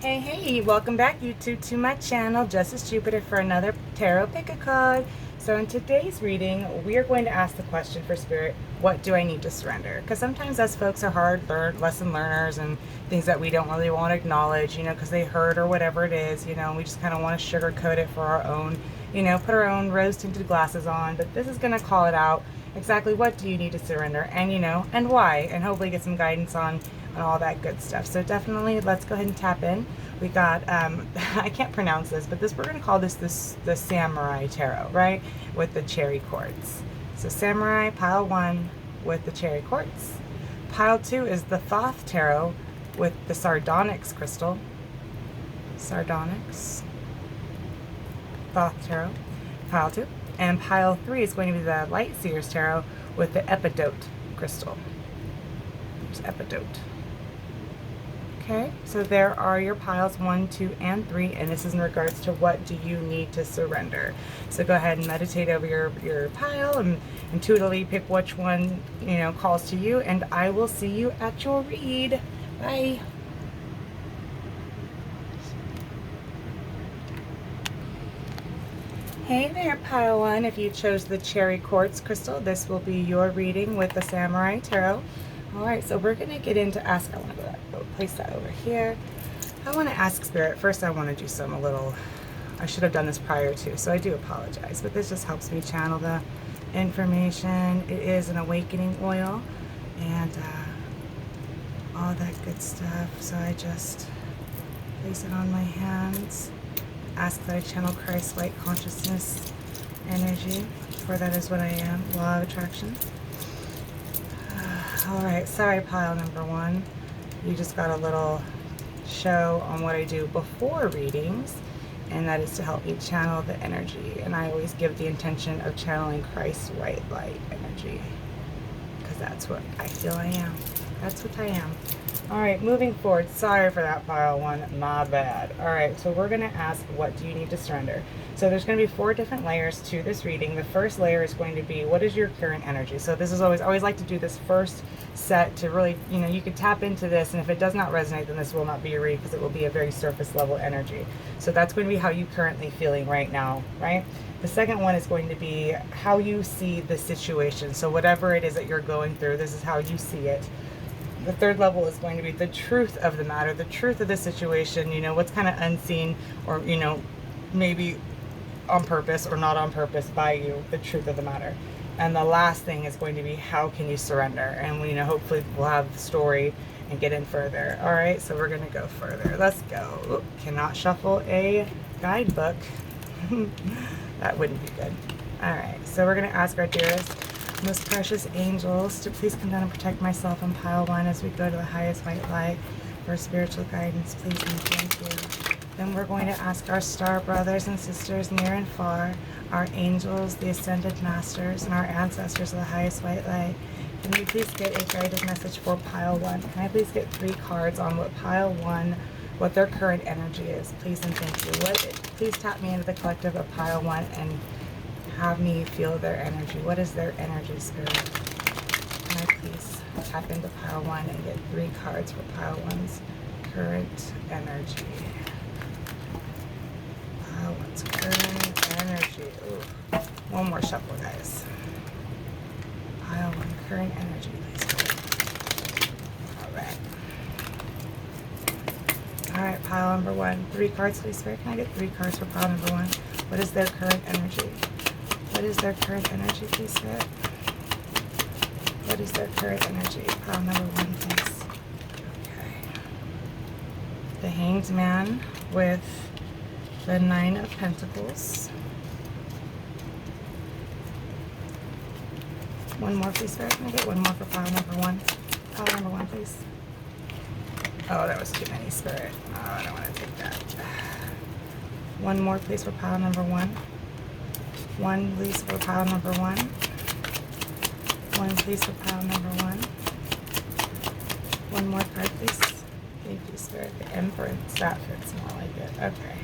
Hey, welcome back YouTube to my channel, Justice Jupiter, for another tarot pick a card. So in today's reading, we are going to ask the question for Spirit, what do I need to surrender? Because sometimes us folks are hard lesson learners and things that we don't really want to acknowledge, because they hurt or whatever it is, and we just kind of want to sugarcoat it for our own, put our own rose-tinted glasses on. But this is going to call it out exactly what do you need to surrender, and and why, and hopefully get some guidance on all that good stuff. So definitely let's go ahead and tap in. We got I can't pronounce this, but we're going to call this the Samurai Tarot, right, with the cherry quartz. So Samurai pile 1 with the cherry quartz. Pile 2 is the Thoth Tarot with the Sardonyx crystal. Sardonyx Thoth Tarot, pile 2. And pile 3 is going to be the Light Seers Tarot with the Epidote crystal. There's Epidote. Okay, so there are your piles 1, 2, and 3, and this is in regards to what do you need to surrender. So go ahead and meditate over your pile and intuitively pick which one, calls to you, and I will see you at your read. Bye. Hey there, pile 1. If you chose the cherry quartz crystal, this will be your reading with the Samurai Tarot. Alright, so we're going to get into ask. I want to go place that over here. I want to ask Spirit. First, I want to do I should have done this prior to, so I do apologize. But this just helps me channel the information. It is an awakening oil and all that good stuff. So I just place it on my hands. Ask that I channel Christ's light consciousness energy, for that is what I am, law of attraction. Alright, sorry pile number 1. You just got a little show on what I do before readings, and that is to help you channel the energy. And I always give the intention of channeling Christ's white light energy, because that's what I feel I am. That's what I am. Alright, moving forward. Sorry for that pile 1. My bad. Alright, so we're going to ask, what do you need to surrender? So there's going to be 4 different layers to this reading. The first layer is going to be, what is your current energy? So this is I always like to do this first set to really, you could tap into this, and if it does not resonate, then this will not be your read, because it will be a very surface level energy. So that's going to be how you currently feeling right now, right? The second one is going to be how you see the situation. So whatever it is that you're going through, this is how you see it. The third level is going to be the truth of the matter, the truth of the situation, what's kind of unseen, or, maybe on purpose or not on purpose by you, the truth of the matter. And the last thing is going to be, how can you surrender? And hopefully we'll have the story and get in further. All right, so we're going to go further. Let's go. Oop, cannot shuffle a guidebook. That wouldn't be good. All right, so we're going to ask our dearest, most precious angels to please come down and protect myself on pile 1 as we go to the highest white light for spiritual guidance, please and thank you. Then we're going to ask our star brothers and sisters near and far, our angels, the ascended masters, and our ancestors of the highest white light. Can we please get a guided message for pile 1? Can I please get 3 cards on what pile 1, what their current energy is, please and thank you. Please tap me into the collective of pile 1 and have me feel their energy. What is their energy, Spirit? Can I please tap into pile 1 and get 3 cards for pile 1's current energy? Pile 1's current energy. Ooh. One more shuffle, guys. Pile 1 current energy, please. Alright. Alright, pile number 1. 3 cards, please, Spirit. Can I get 3 cards for pile number 1? What is their current energy? What is their current energy, please, Spirit? What is their current energy? Pile number 1, please. Okay. The Hanged Man with the 9 of Pentacles. One more, please, Spirit. Can I get one more for pile number 1? Pile number 1, please. Oh, that was too many, Spirit. Oh, I don't want to take that. One more, please, for pile number 1. 1, please, for pile number 1. 1, please, for pile number 1. One more card, please. Thank you, Spirit. The Empress. That fits more like it. Okay.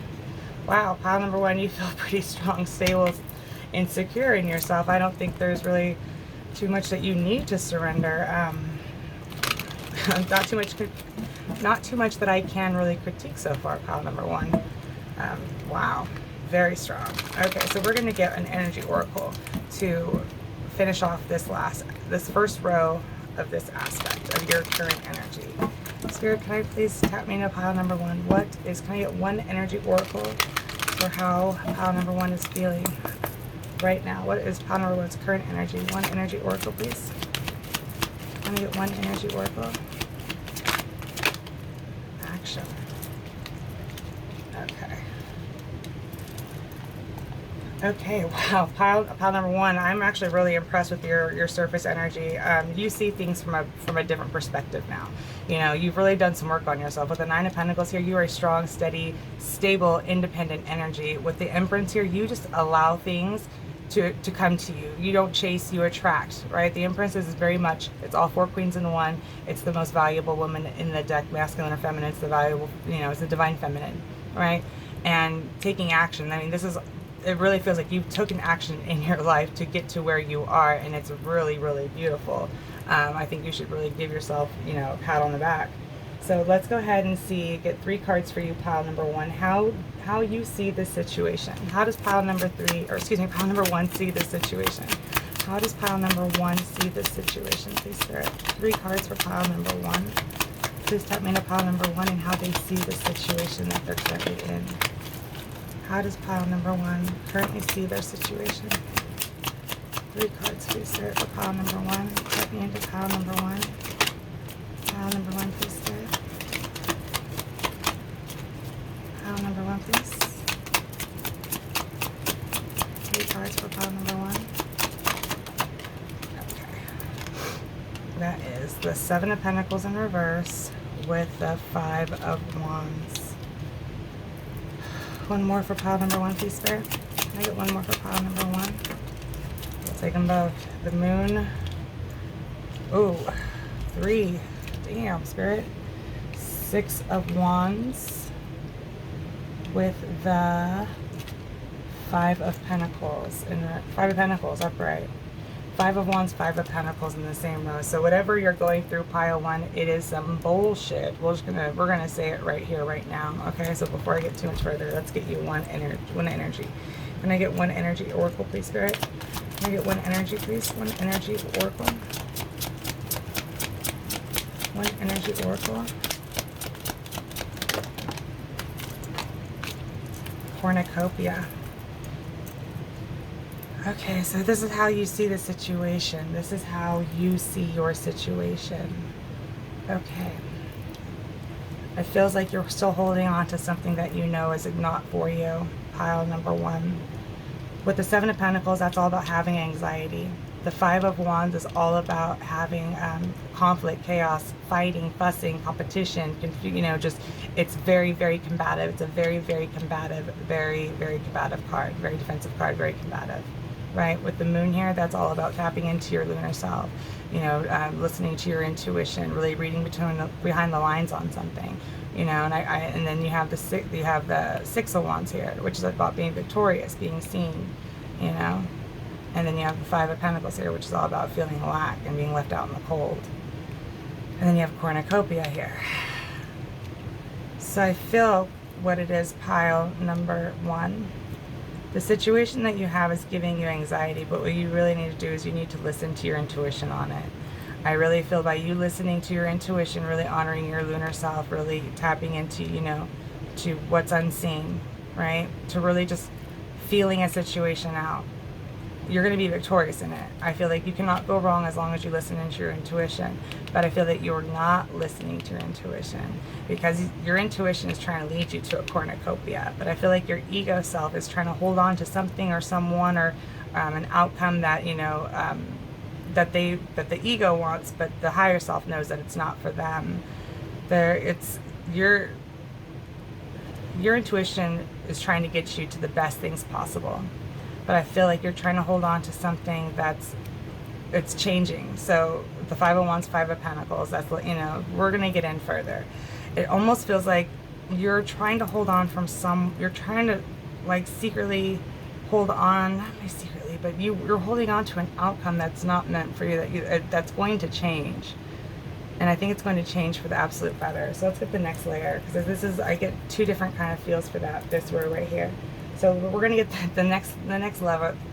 Wow, pile number 1, you feel pretty strong, stable, and secure in yourself. I don't think there's really too much that you need to surrender. Not too much not too much that I can really critique so far, pile number one. Wow, very strong. Okay, so we're going to get an energy oracle to finish off this first row of this aspect of your current energy. Spirit, can I please tap me into pile number one? Can I get one energy oracle for how pile number one is feeling right now? What is pile number one's current energy? One energy oracle, please. Can I get one energy oracle? Action. Okay. Okay, wow, pile number one, I'm actually really impressed with your surface energy. You see things from a different perspective now. You know, you've really done some work on yourself. With the Nine of Pentacles here, you are a strong, steady, stable, independent energy. With the Empress here, you just allow things to come to you. You don't chase, you attract, right? The Empress is very much, it's all four queens in one. It's the most valuable woman in the deck, masculine or feminine. It's the valuable, you know, it's the divine feminine, right? And taking action. I mean, it really feels like you've taken action in your life to get to where you are, and it's really, really beautiful. I think you should really give yourself, you know, a pat on the back. So let's go ahead and get 3 cards for you, pile number one. How you see this situation. How does pile number one see this situation? How does pile number one see this situation? Please, Spirit. 3 cards for pile number one. Please tap me into pile number one and how they see the situation that they're currently in. How does pile number one currently see their situation? 3 cards, please, Spirit, for pile number one. Tap me into pile number one. Pile number one, please, Spirit. Pile number one, please. 3 cards for pile number one. Okay. That is the Seven of Pentacles in reverse with the Five of Wands. One more for pile number one, please, Spirit. Can I get one more for pile number one? We'll take them both. The Moon. Ooh, 3. Damn, Spirit. 6 of Wands with the Five of Pentacles. Five of Pentacles upright. 5 of Wands, 5 of Pentacles in the same row. So whatever you're going through, pile one, it is some bullshit. We're gonna say it right here, right now. Okay, so before I get too much further, let's get you one energy. Can I get one energy oracle, please, Spirit? Can I get one energy, please? One energy oracle. One energy oracle. Cornucopia. Okay, so this is how you see the situation. This is how you see your situation. Okay. It feels like you're still holding on to something that you know is not for you. Pile number one. With the Seven of Pentacles, that's all about having anxiety. The Five of Wands is all about having conflict, chaos, fighting, fussing, competition, you know, just, it's very, very combative. It's a very, very combative, very, very combative card. Very defensive card, very combative. Right? With the Moon here, that's all about tapping into your lunar self, you know, listening to your intuition, really reading behind the lines on something, you know. And then you have the Six of Wands here, which is about being victorious, being seen, you know. And then you have the Five of Pentacles here, which is all about feeling lack and being left out in the cold. And then you have Cornucopia here. So I feel what it is, pile number one. The situation that you have is giving you anxiety, but what you really need to do is you need to listen to your intuition on it. I really feel by you listening to your intuition, really honoring your lunar self, really tapping into, you know, to what's unseen, right? To really just feeling a situation out. You're going to be victorious in it. I feel like you cannot go wrong as long as you listen into your intuition. But I feel that you're not listening to your intuition because your intuition is trying to lead you to a cornucopia. But I feel like your ego self is trying to hold on to something or someone or an outcome that, you know, that the ego wants, but the higher self knows that it's not for them. Your intuition is trying to get you to the best things possible. But I feel like you're trying to hold on to something it's changing. So the Five of Wands, Five of Pentacles, that's, you know, we're going to get in further. It almost feels like you're trying to hold on you're trying to like secretly hold on, not really secretly, but you're holding on to an outcome that's not meant for you, that's going to change. And I think it's going to change for the absolute better. So let's get the next layer, because this is, I get two different kind of feels for that, this row right here. So we're going to get the next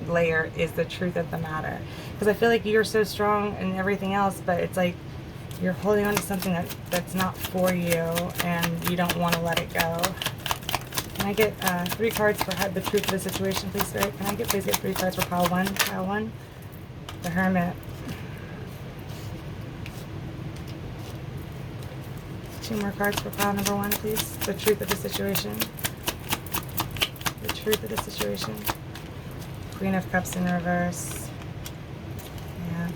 layer is the truth of the matter. Because I feel like you're so strong and everything else, but it's like you're holding on to something that's not for you, and you don't want to let it go. Can I get 3 cards for the truth of the situation, please, Spirit? Can I please get 3 cards for pile 1? Pile 1. The Hermit. 2 more cards for pile number 1, please. The truth of the situation. The truth of the situation. Queen of Cups in reverse. Yeah.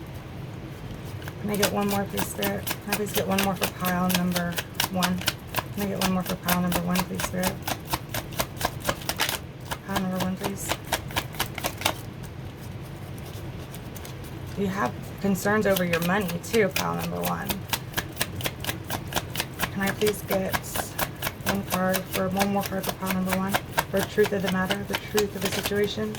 Can I get 1 more, please, Spirit? Can I please get 1 more for pile number 1? Can I get 1 more for pile number 1, please, Spirit? Pile number 1, please. You have concerns over your money, too, pile number 1. Can I please get 1 more card for pile number 1? For truth of the matter, the truth of the situation.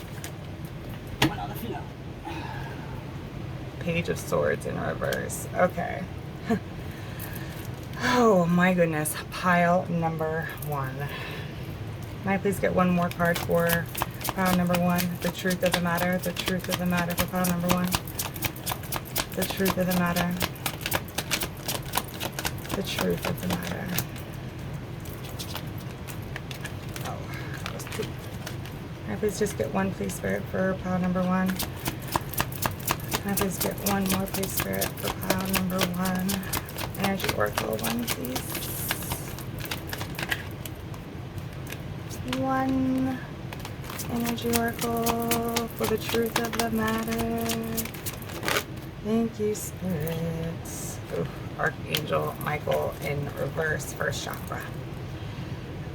Page of Swords in reverse. Okay. Oh my goodness. Pile number 1. Can I please get 1 more card for pile number 1? The truth of the matter. The truth of the matter for pile number 1. The truth of the matter. The truth of the matter. Oh, that was 2. Can I please just get 1, please, Spirit, for pile number 1? Can I please get 1 more, please, Spirit, for pile number 1? Energy Oracle 1, please. 1 Energy Oracle for the truth of the matter. Thank you, Spirits. Ooh, Archangel Michael in reverse, first chakra.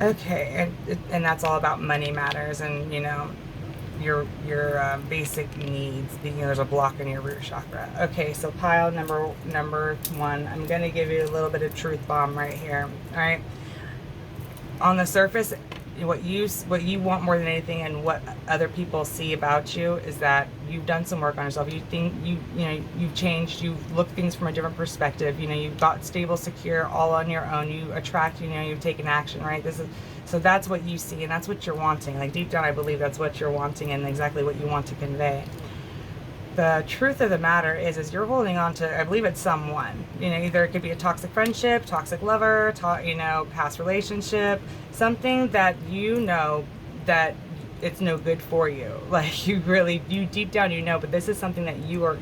Okay, and that's all about money matters, and you know, your basic needs. There's a block in your root chakra. Okay, so pile number 1. I'm gonna give you a little bit of truth bomb right here. All right. On the surface, what you want more than anything, and what other people see about you, is that you've done some work on yourself. You think you've changed. You've looked things from a different perspective. You know, you've got stable, secure, all on your own. You attract. You know, you've taken action. Right. So that's what you see, and that's what you're wanting. Like deep down, I believe that's what you're wanting, and exactly what you want to convey. The truth of the matter is you're holding on to, I believe it's someone. You know, either it could be a toxic friendship, toxic lover, past relationship, something that you know that it's no good for you. Like you deep down you know, but this is something that you are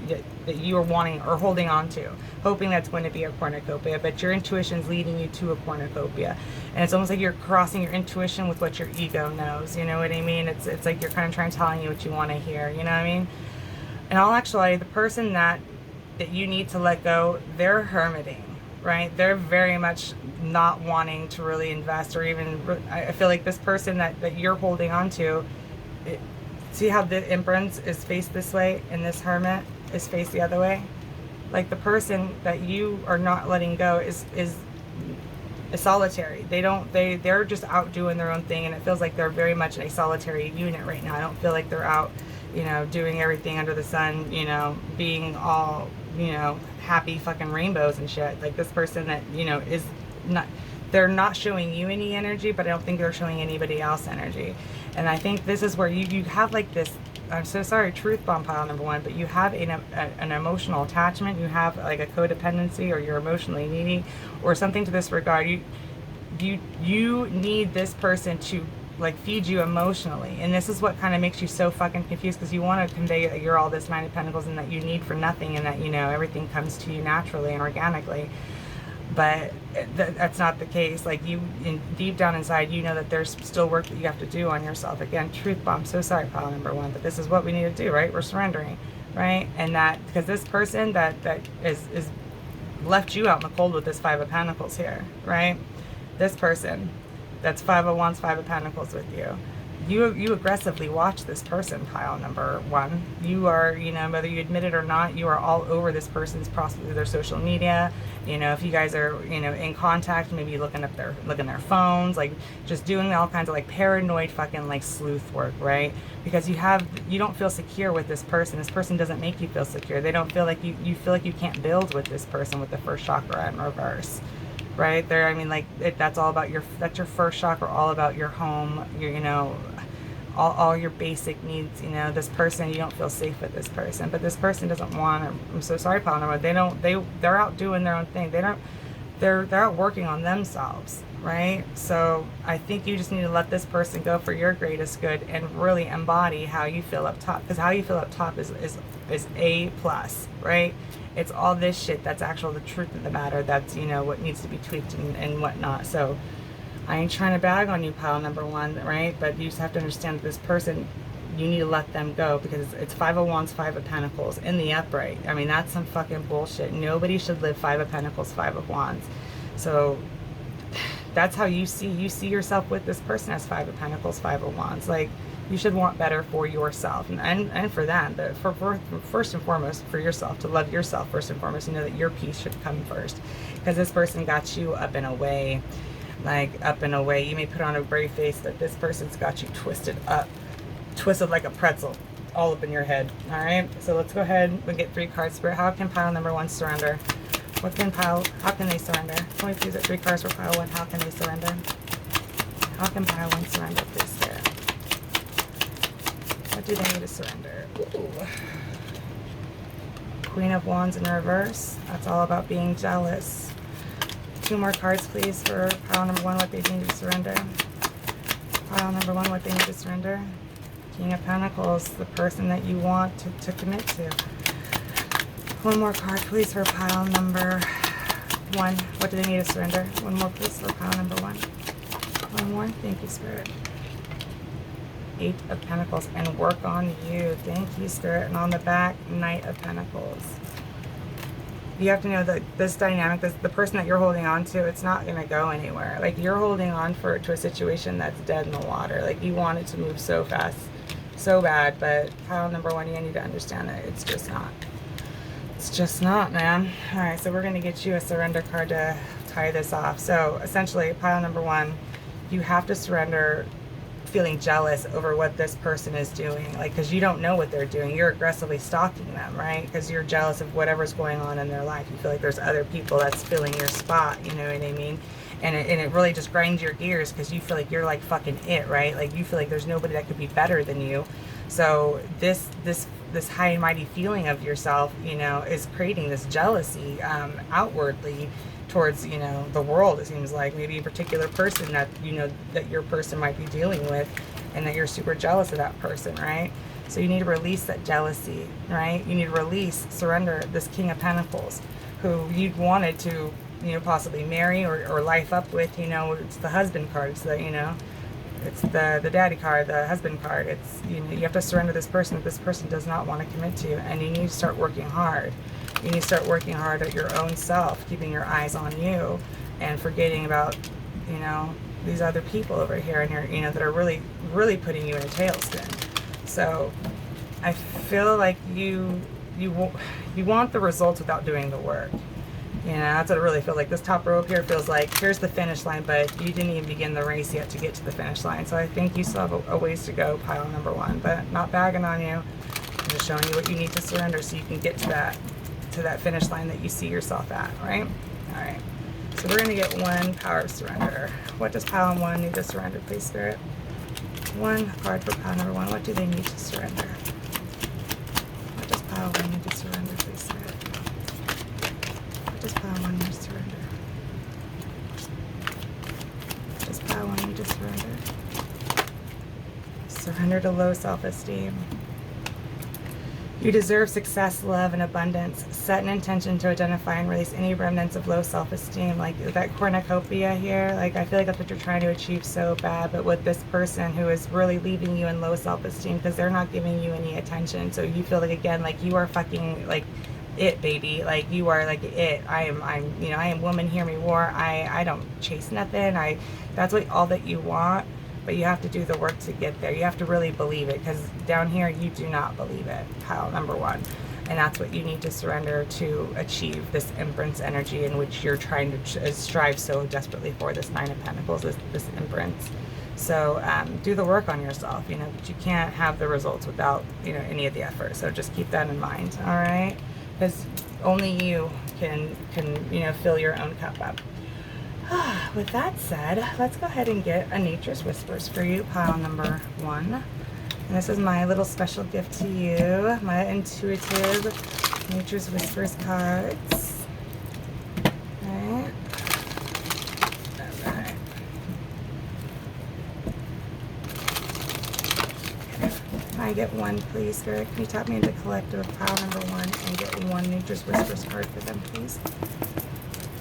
wanting or holding on to, hoping that's going to be a cornucopia, but your intuition's leading you to a cornucopia. And it's almost like you're crossing your intuition with what your ego knows. You know what I mean? It's like you're kind of telling you what you want to hear. You know what I mean? In all actuality, the person that you need to let go, they're hermiting, right? They're very much not wanting to really invest, or even, I feel like this person that you're holding on to, see how the Empress is faced this way and this Hermit is faced the other way? Like the person that you are not letting go is solitary. They're just out doing their own thing, and it feels like they're very much a solitary unit right now. I don't feel like they're out, you know, doing everything under the sun, you know, being all, you know, happy fucking rainbows and shit. Like this person that, you know, is not, they're not showing you any energy, but I don't think they're showing anybody else energy. And I think this is where you have like this, I'm so sorry, truth bomb pile number 1, but you have an emotional attachment. You have like a codependency, or you're emotionally needy, or something to this regard. You need this person to like feed you emotionally, and this is what kind of makes you so fucking confused, because you want to convey that you're all this 9 of Pentacles and that you need for nothing, and that, you know, everything comes to you naturally and organically. But that's not the case. Like deep down inside, you know that there's still work that you have to do on yourself. Again, truth bomb. So sorry, pile number 1, but this is what we need to do, right? We're surrendering, right? And that, because this person that is left you out in the cold with this 5 of Pentacles here, right? This person that's 5 of Wands, 5 of Pentacles with you, you aggressively watch this person, pile number one. You are, you know, whether you admit it or not, you are all over this person's possibly their social media. You know, if you guys are, you know, in contact, maybe looking their phones, like just doing all kinds of like paranoid fucking like sleuth work, right? Because you don't feel secure with this person. This person doesn't make you feel secure. They don't feel like you feel like you can't build with this person with the first chakra in reverse. Right there, I mean, like that's all about that's your first chakra, all about your home, your, you know, all your basic needs. You know, this person, you don't feel safe with this person, but this person doesn't want to. I'm so sorry, Paul. They're out doing their own thing. They're out working on themselves, right? So I think you just need to let this person go for your greatest good and really embody how you feel up top, because how you feel up top is A plus, right? It's all this shit that's actual the truth of the matter. That's, you know, what needs to be tweaked and whatnot. So I ain't trying to bag on you, pile number one, right? But you just have to understand that this person, you need to let them go, because it's Five of Wands, Five of Pentacles in the upright. I mean, that's some fucking bullshit. Nobody should live Five of Pentacles, Five of Wands. So that's how you see yourself with this person as Five of Pentacles, Five of Wands. Like, you should want better for yourself and for them, but for first and foremost for yourself, to love yourself first and foremost. You know that your peace should come first, because this person got you up and away, like up and away. You may put on a brave face, but this person's got you twisted like a pretzel, all up in your head. All right, so let's go ahead and get 3 cards. Spirit, how can pile number one surrender? How can they surrender? Can we please get 3 cards for pile one? How can they surrender? How can pile one surrender, please, Spirit? What do they need to surrender? Ooh. Queen of Wands in reverse. That's all about being jealous. 2 more cards, please, for pile number one, what they need to surrender. Pile number one, what they need to surrender. King of Pentacles, the person that you want to commit to. 1 more card, please, for pile number one. What do they need to surrender? 1 more, please, for pile number one. 1 more. Thank you, Spirit. 8 of Pentacles, and work on you. Thank you, Spirit. And on the back, Knight of Pentacles. You have to know that this dynamic, the person that you're holding on to, it's not going to go anywhere. Like, you're holding on to a situation that's dead in the water. Like, you want it to move so fast, so bad, but pile number one, you need to understand that it's just not. It's just not, man. All right, so we're going to get you a surrender card to tie this off. So essentially, pile number one, you have to surrender feeling jealous over what this person is doing, like, because you don't know what they're doing. You're aggressively stalking them, right? Because you're jealous of whatever's going on in their life. You feel like there's other people that's filling your spot, you know what I mean? And it really just grinds your gears, because you feel like you're like fucking it, right? Like, you feel like there's nobody that could be better than you. So this high and mighty feeling of yourself, you know, is creating this jealousy outwardly towards, you know, the world. It seems like maybe a particular person that, you know, that your person might be dealing with, and that you're super jealous of that person, right? So you need to release that jealousy, right? You need to surrender this King of Pentacles, who you wanted to, you know, possibly marry or life up with. You know, it's the husband card. It's the, you know, it's the daddy card, the husband card. It's, you know, you have to surrender this person if this person does not want to commit to you, and you need to start working hard. You need to start working hard at your own self, keeping your eyes on you, and forgetting about, you know, these other people over here, and you're, you know, that are really, really putting you in a tailspin. So I feel like you want the results without doing the work. You know, that's what it really feels like. This top row up here feels like, here's the finish line, but you didn't even begin the race yet to get to the finish line. So I think you still have a ways to go, pile number one, but not bagging on you. I'm just showing you what you need to surrender so you can get to that finish line that you see yourself at, right? All right. So we're going to get 1 power of surrender. What does pile one need to surrender, please, Spirit? 1 card for pile number one. What do they need to surrender? What does pile one need to surrender, please, Spirit? What does pile one need to surrender? What does pile one need to surrender? Surrender to low self-esteem. You deserve success, love, and abundance. Set an intention to identify and release any remnants of low self-esteem. Like that cornucopia here, like, I feel like that's what you're trying to achieve so bad, but with this person who is really leaving you in low self-esteem because they're not giving you any attention. So you feel like, again, like you are fucking like it, baby. Like, you are like it. I'm you know, I am woman, hear me roar. I don't chase nothing. That's what all that you want. but you have to do the work to get there. You have to really believe it, because down here you do not believe it, pile number one. And that's what you need to surrender to achieve this Empress energy in which you're trying to strive so desperately for, this Nine of Pentacles, this Empress. So do the work on yourself, you know, but you can't have the results without, you know, any of the effort. So just keep that in mind, all right? Because only you can, you know, fill your own cup up. With that said, let's go ahead and get a Nature's Whispers for you, pile number one. And this is my little special gift to you, my intuitive Nature's Whispers cards. Alright. Alright. Can I get one, please, Spirit? Can you tap me into collective pile number one and get one Nature's Whispers card for them, please?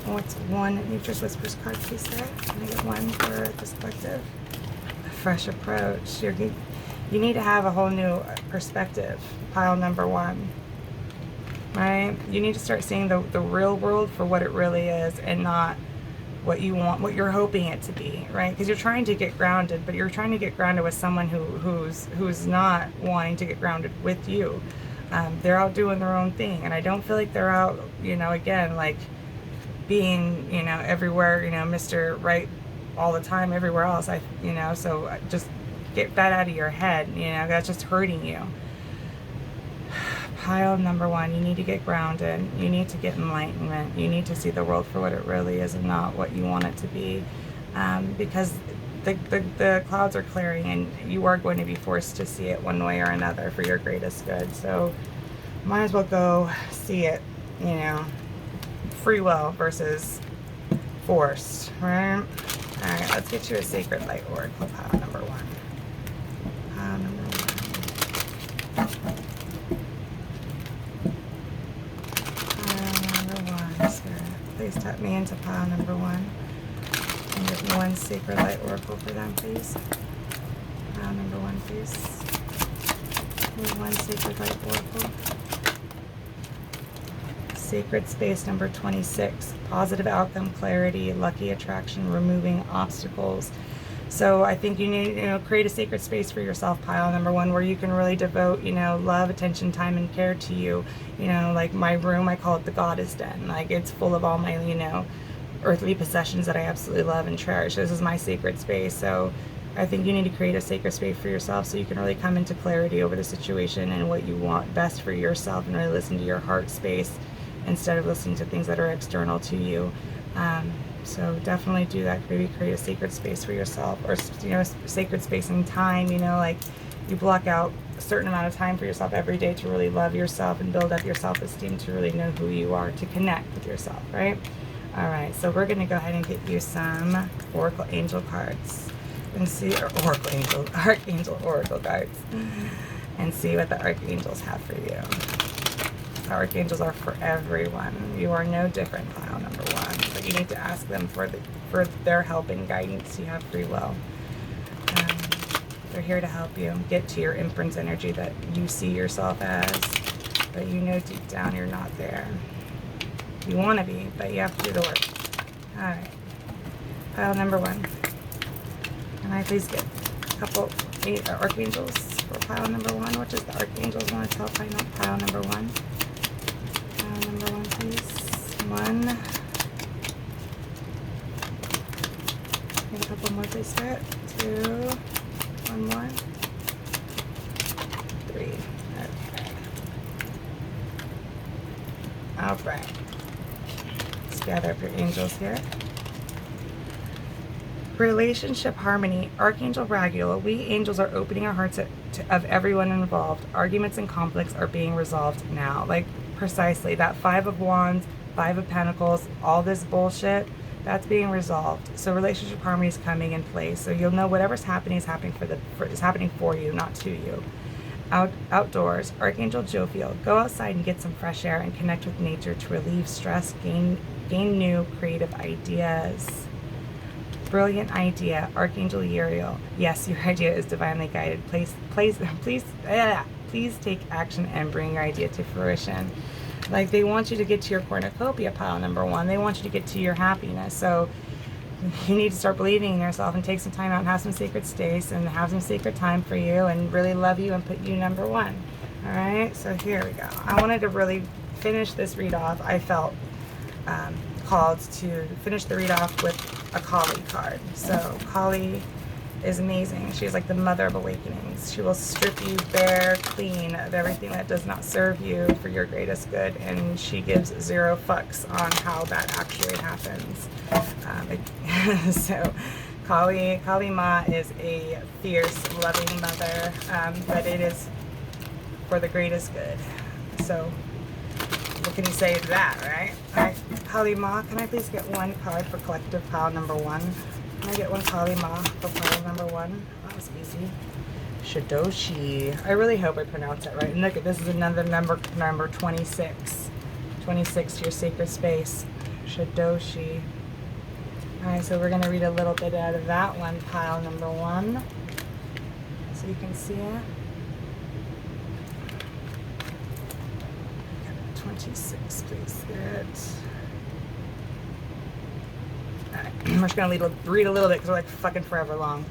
What's one Nature's Whispers card, please, Spirit? Can I get one for this collective? A fresh approach. You need to have a whole new perspective, pile number one, right? You need to start seeing the real world for what it really is, and not what you want, what you're hoping it to be, right? Because you're trying to get grounded, but you're trying to get grounded with someone who's not wanting to get grounded with you. They're out doing their own thing, and I don't feel like they're out, you know, again, like being, you know, everywhere, you know, Mr. Right all the time everywhere else. You know, so just get that out of your head, you know, that's just hurting you. Pile number one, you need to get grounded. You need to get enlightenment. You need to see the world for what it really is and not what you want it to be. Because the clouds are clearing, and you are going to be forced to see it one way or another for your greatest good. So might as well go see it, you know, free will versus forced, right? All right, let's get you a Sacred Light Oracle, pile number one. Pile number one. Pile number one, Spirit. Please tap me into pile number one. And get one Sacred Light Oracle for them, please. Pile number one, please. And one Sacred Light Oracle. Sacred Space number 26. Positive outcome, clarity, lucky attraction, removing obstacles. So I think you need, you know, create a sacred space for yourself, pile number one, where you can really devote, you know, love, attention, time, and care to you. You know, like my room, I call it the Goddess Den. Like, it's full of all my, you know, earthly possessions that I absolutely love and cherish. This is my sacred space. So I think you need to create a sacred space for yourself so you can really come into clarity over the situation and what you want best for yourself, and really listen to your heart space instead of listening to things that are external to you. So definitely do that. Maybe create a sacred space for yourself, or, you know, sacred space and time, you know, like you block out a certain amount of time for yourself every day to really love yourself and build up your self-esteem, to really know who you are, to connect with yourself, right? All right, so we're going to go ahead and get you some Oracle Angel cards and see, or Archangel Oracle cards, and see what the Archangels have for you. The Archangels are for everyone. You are no different, pile number one. But you need to ask them for their help and guidance. You have free will. They're here to help you get to your Empress energy that you see yourself as, but you know deep down you're not there. You want to be, but you have to do the work. All right. Pile number one. Can I please get a couple Archangels for pile number one? What does the Archangels want to tell pile number one? Number one, please. One. Get a couple more, please, Spirit. Two. One more. Three. Okay. All right. Let's gather up your angels here. Relationship harmony. Archangel Raguel. We angels are opening our hearts of everyone involved. Arguments and conflicts are being resolved now. Like, precisely, that Five of Wands, Five of Pentacles, all this bullshit, that's being resolved. So relationship harmony is coming in place. So you'll know whatever's happening is happening for you, not to you. Outdoors, Archangel Jophiel. Go outside and get some fresh air and connect with nature to relieve stress, gain new creative ideas. Brilliant idea, Archangel Uriel. Yes, your idea is divinely guided. Please take action and bring your idea to fruition. Like, they want you to get to your cornucopia, pile number one. They want you to get to your happiness. So you need to start believing in yourself and take some time out and have some sacred space and have some sacred time for you and really love you and put you number one. All right, so here we go. I wanted to really finish this read off. I felt called to finish the read off with a Kali card. So Kali is amazing. She's like the mother of awakenings. She will strip you bare clean of everything that does not serve you for your greatest good, and she gives zero fucks on how that actually happens. So Kali Ma is a fierce, loving mother, but it is for the greatest good. So what can you say to that, right? All right, Kali Ma, can I please get one card for collective pile number one? Can I get one Kali Ma for pile number one? That was easy. Shidoshi. I really hope I pronounced that right. And look, this is another number 26. 26 to your sacred space. Shidoshi. Alright, so we're going to read a little bit out of that one, pile number one. So you can see it. 26, please. Good. Alright, I'm just going to read a little bit because we're like fucking forever long.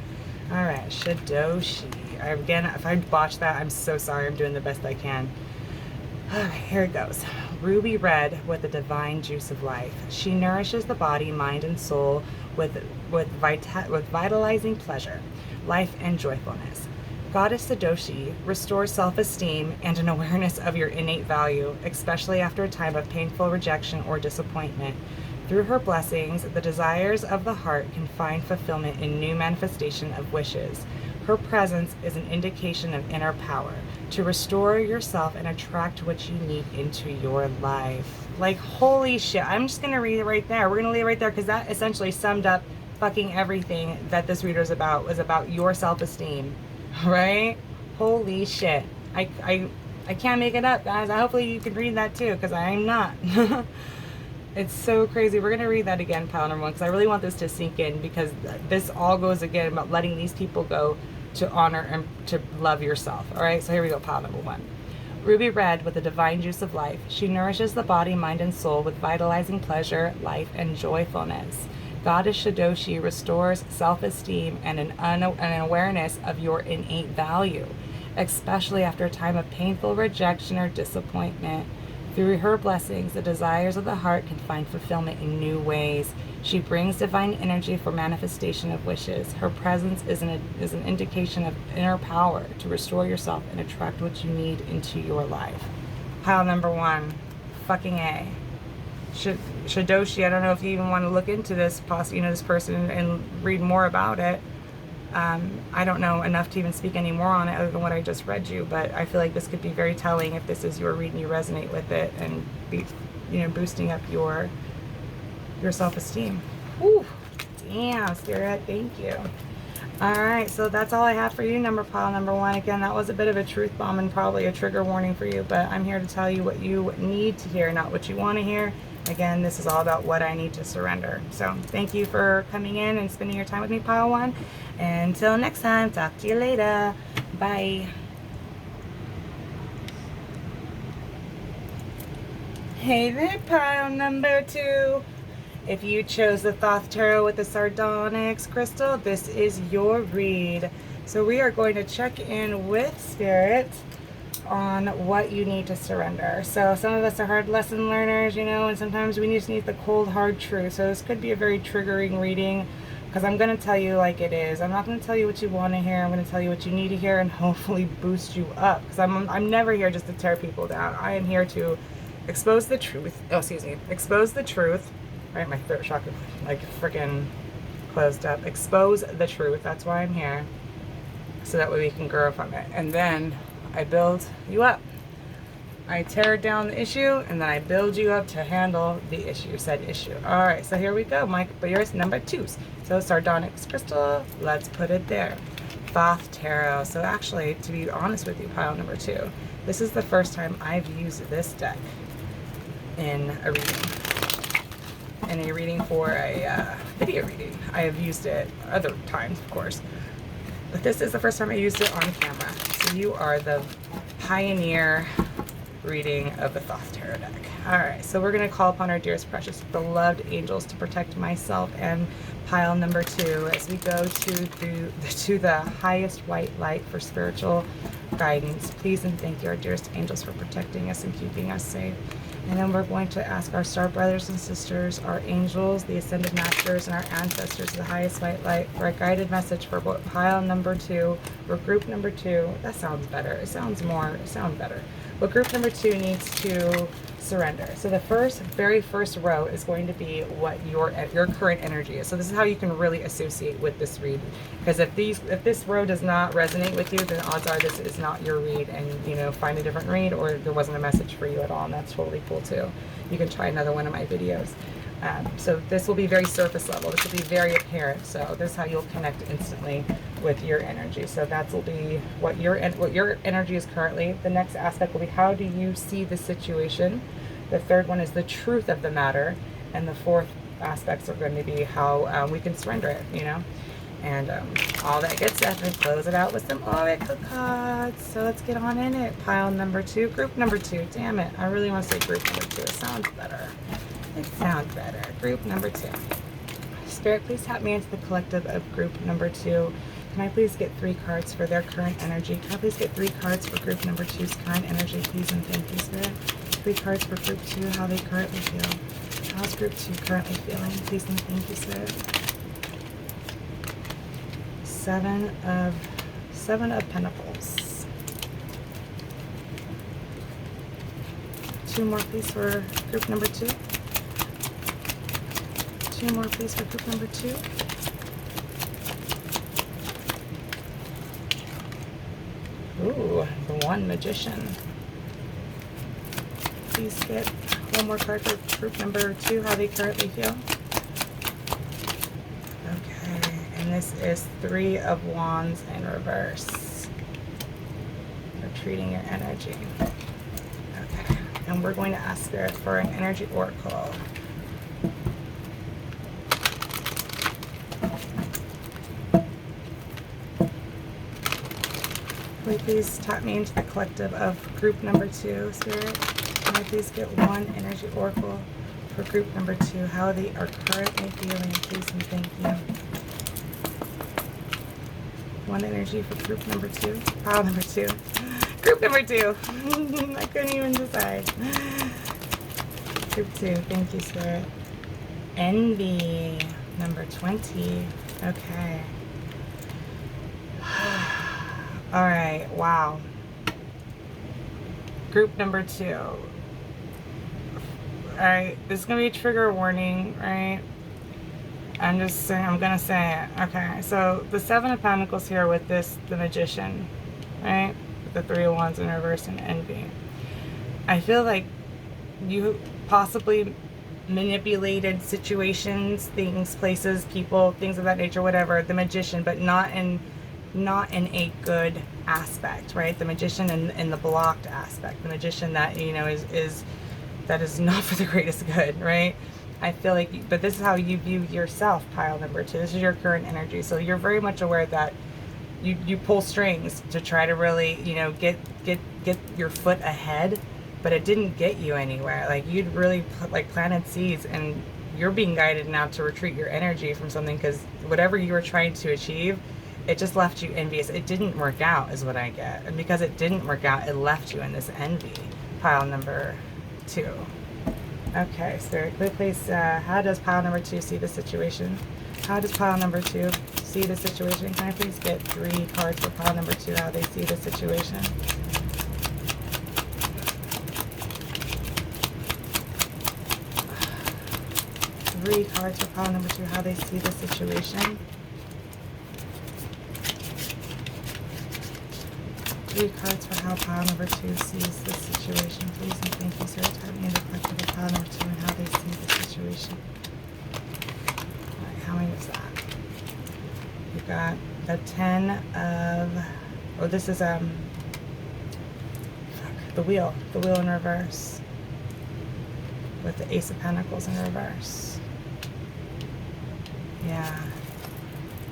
Alright, Shidoshi. Again, if I botch that, I'm so sorry. I'm doing the best I can. Alright, here it goes. Ruby red with the divine juice of life. She nourishes the body, mind, and soul with vitalizing pleasure, life, and joyfulness. Goddess Sadoshi restores self-esteem and an awareness of your innate value, especially after a time of painful rejection or disappointment. Through her blessings, the desires of the heart can find fulfillment in new manifestation of wishes. Her presence is an indication of inner power to restore yourself and attract what you need into your life. Like, holy shit. I'm just going to read it right there. We're going to leave it right there because that essentially summed up fucking everything that this reader is about. Was about your self-esteem, right? Holy shit. I can't make it up, guys. Hopefully you can read that too, because I am not. It's so crazy. We're going to read that again, pile number one, because I really want this to sink in, because this all goes again about letting these people go to honor and to love yourself. All right, so here we go, pile number one. Ruby red with the divine juice of life. She nourishes the body, mind, and soul with vitalizing pleasure, life, and joyfulness. Goddess Shidoshi restores self-esteem and an awareness of your innate value, especially after a time of painful rejection or disappointment. Through her blessings, the desires of the heart can find fulfillment in new ways. She brings divine energy for manifestation of wishes. Her presence is an indication of inner power to restore yourself and attract what you need into your life. Pile number one, fucking A. Shidoshi, I don't know if you even want to look into this, this person and read more about it. I don't know enough to even speak any more on it other than what I just read you, but I feel like this could be very telling if this is your read and you resonate with it, and be, boosting up your self-esteem. Whew. Damn, Spirit, thank you. Alright, so that's all I have for you, pile number one. Again, that was a bit of a truth bomb and probably a trigger warning for you, but I'm here to tell you what you need to hear, not what you want to hear. Again, this is all about what I need to surrender. So thank you for coming in and spending your time with me, pile one. And until next time, talk to you later. Bye. Hey there, pile number two. If you chose the Thoth Tarot with the Sardonyx crystal, this is your read. So we are going to check in with Spirit on what you need to surrender. So some of us are hard lesson learners, and sometimes we just need the cold, hard truth. So this could be a very triggering reading, because I'm going to tell you like it is. I'm not going to tell you what you want to hear. I'm going to tell you what you need to hear and hopefully boost you up, because I'm never here just to tear people down. I am here to expose the truth. Expose the truth. Right, my throat chakra like freaking closed up. Expose the truth. That's why I'm here, so that way we can grow from it. And then I build you up. I tear down the issue, and then I build you up to handle the issue, said issue. All right, so here we go, Mike. But yours number twos. So Sardonyx crystal, let's put it there. Thoth Tarot. So actually, to be honest with you, pile number two, this is the first time I've used this deck in a reading. In a reading for a video reading. I have used it other times, of course, but this is the first time I used it on camera. So you are the pioneer reading of the Thoth Tarot deck. Alright, so we're going to call upon our dearest, precious, beloved angels to protect myself and pile number 2 as we go to the highest white light for spiritual guidance. Please and thank you, our dearest angels, for protecting us and keeping us safe. And then we're going to ask our star brothers and sisters, our angels, the ascended masters, and our ancestors of the highest white light for a guided message for pile number 2, or group number 2. That sounds better. It sounds better. But group number 2 needs to surrender. So the very first row is going to be what your current energy is. So this is how you can really associate with this read. Because if this row does not resonate with you, then odds are this is not your read, and find a different read, or there wasn't a message for you at all, and that's totally cool too. You can try another one of my videos. So this will be very surface level. This will be very apparent. So this is how you'll connect instantly with your energy. So that will be what your energy is currently. The next aspect will be, how do you see the situation? The third one is the truth of the matter, and the fourth aspects are going to be how we can surrender it. And all that good stuff, and close it out with some oracle cards. So let's get on in it. Pile number 2, group number 2. Damn it, I really want to say group number 2. It sounds better. It sounds better. Group number 2. Spirit, please tap me into the collective of group number 2. Can I please get 3 cards for their current energy? Can I please get 3 cards for group number 2's current energy, please and thank you, Spirit? 3 cards for group 2, how they currently feel. How's group 2 currently feeling? Please and thank you, Spirit. 7 of Pentacles. 2 more, please, for group number 2. 2 more, please, for group number 2. Ooh, the 1 Magician. Please get 1 more card for group number 2, how they currently feel. Okay, and this is 3 of Wands in reverse. We're treating your energy. Okay, and we're going to ask Spirit for an energy oracle. Will you please tap me into the collective of group number 2, Spirit? Can I please get 1 energy oracle for group number 2, how they are currently feeling, please and thank you. 1 energy for group number 2, pile number 2. Group number 2. I couldn't even decide. Group 2, thank you, Spirit. Envy, number 20. Okay. Alright, wow. Group number 2. Alright, this is going to be a trigger warning, right? I'm going to say it. Okay, so the 7 of Pentacles here with the Magician, right? With the 3 of Wands in reverse and Envy. I feel like you possibly manipulated situations, things, places, people, things of that nature, whatever, the Magician, but not in a good aspect, right? The Magician in the blocked aspect, the Magician that that is not for the greatest good, right? I feel like, but this is how you view yourself, pile number 2. This is your current energy, so you're very much aware that you pull strings to try to really get your foot ahead, but it didn't get you anywhere. Like, you'd really planted seeds, and you're being guided now to retreat your energy from something, because whatever you were trying to achieve, it just left you envious. It didn't work out is what I get. And because it didn't work out, it left you in this envy. Pile number 2. Okay, Spirit, please, how does pile number 2 see the situation? How does pile number 2 see the situation? Can I please get 3 cards for pile number 2, how they see the situation? Three cards for pile number 2, how they see the situation. 3 cards for how pile number 2 sees the situation, please and thank you, sir. Tell me the collective of pile number 2 and how they see the situation. Alright, how many is that? You've got the 10 of, oh, this is the wheel in reverse, with the Ace of Pentacles in reverse. Yeah.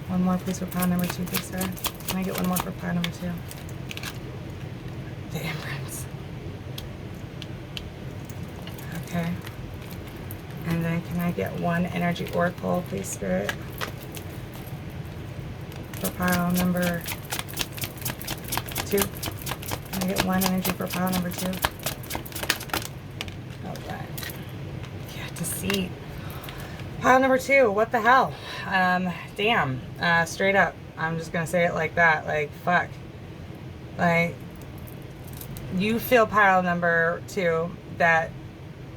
1 more please for pile number 2, please, sir. Can I get 1 more for pile number 2? The Empress. Okay. And then can I get one energy oracle, please, Spirit? For pile number 2. Can I get one energy for pile number 2? Okay. Yeah, deceit. Pile number 2, what the hell? Damn. Straight up. I'm just gonna say it like that. Like, fuck. Like, you feel pile number 2 that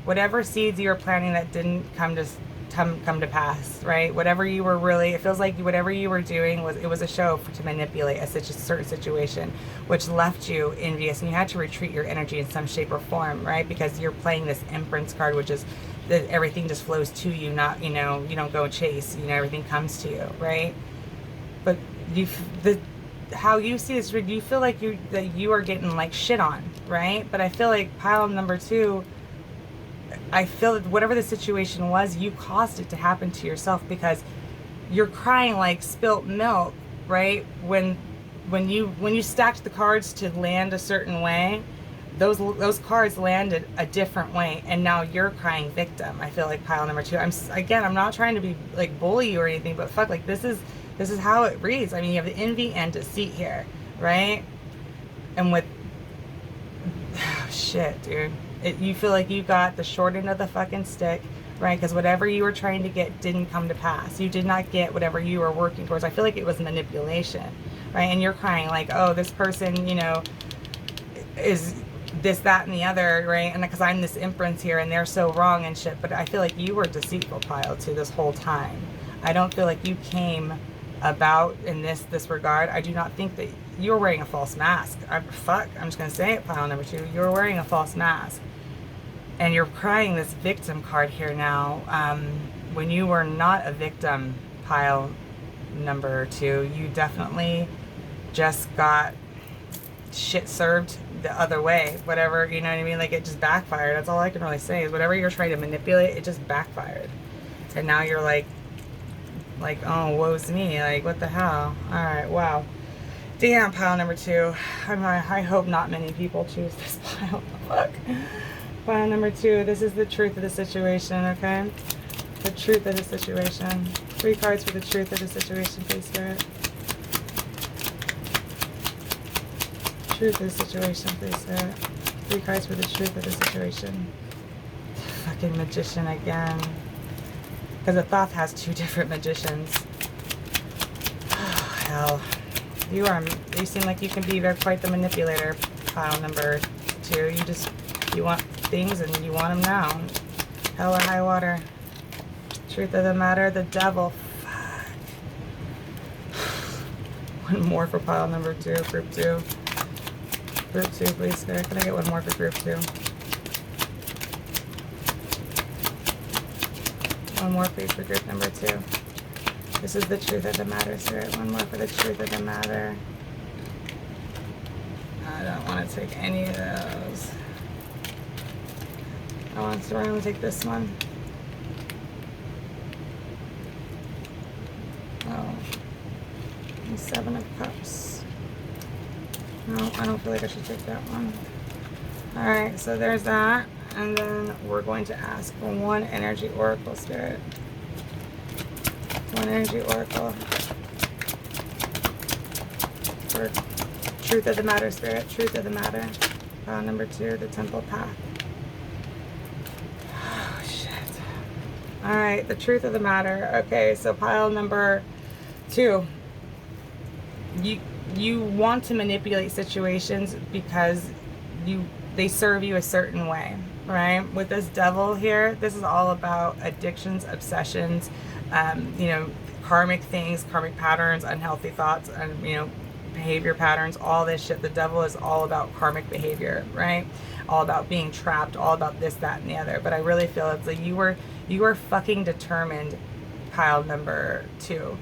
whatever seeds you were planting that didn't come to pass, right? Whatever you were really, it feels like whatever you were doing was a show to manipulate a certain situation, which left you envious, and you had to retreat your energy in some shape or form, right? Because you're playing this Empress card, which is that everything just flows to you, not, you know, you don't go chase, you know, everything comes to you, right? But how you see this, you feel like you are getting like shit on, right? But I feel like pile number 2, I feel that whatever the situation was, you caused it to happen to yourself, because you're crying like spilt milk, right? When you stacked the cards to land a certain way, those cards landed a different way, and now you're crying victim. I feel like pile number 2. I'm not trying to be like bully you or anything, but fuck, like this is how it reads. I mean, you have the envy and deceit here, right? And with shit, dude. You feel like you got the short end of the fucking stick, right? Because whatever you were trying to get didn't come to pass. You did not get whatever you were working towards. I feel like it was manipulation, right? And you're crying like, oh, this person, you know, is this, that, and the other, right? And because I'm this Empress here and they're so wrong and shit. But I feel like you were deceitful, pile 2, this whole time. I don't feel like you came about in this regard. I do not think that you're wearing a false mask. I'm just gonna say it, pile number 2. You're wearing a false mask, and you're crying this victim card here now, when you were not a victim, pile number 2. You definitely just got shit served the other way, whatever, you know what I mean? Like, it just backfired. That's all I can really say, is whatever you're trying to manipulate, it just backfired, and now you're like, oh, woe's me, like, what the hell? All right, wow. Damn, pile number 2. I hope not many people choose this pile. Fuck. Pile number 2, this is the truth of the situation, okay? The truth of the situation. 3 cards for the truth of the situation, please, Spirit. Truth of the situation, please, Spirit. 3 cards for the truth of the situation. Fucking magician again. Because the Thoth has 2 different magicians. Oh, hell. You seem like you can be quite the manipulator, pile number 2. You want things and you want them now. Hell or high water. Truth of the matter, the devil. Fuck. One more for pile number 2, group 2. Group 2, please, Spirit. Can I get one more for group 2? One more, please, for group number 2. This is the truth of the matter, Spirit. One more for the truth of the matter. I don't want to take any of those. I want to take this one. Oh. And 7 of Cups. No, I don't feel like I should take that one. Alright, so there's that. And then we're going to ask for one energy oracle, Spirit. One energy oracle. For truth of the matter, Spirit. Truth of the matter. Pile number 2, the temple path. Oh, shit. Alright, the truth of the matter. Okay, so pile number 2. You want to manipulate situations because they serve you a certain way, right? With this devil here, this is all about addictions, obsessions, you know, karmic things, karmic patterns, unhealthy thoughts, and, you know, behavior patterns, all this shit. The devil is all about karmic behavior, right? All about being trapped, all about this, that, and the other. But I really feel it's like you were fucking determined, pile number 2,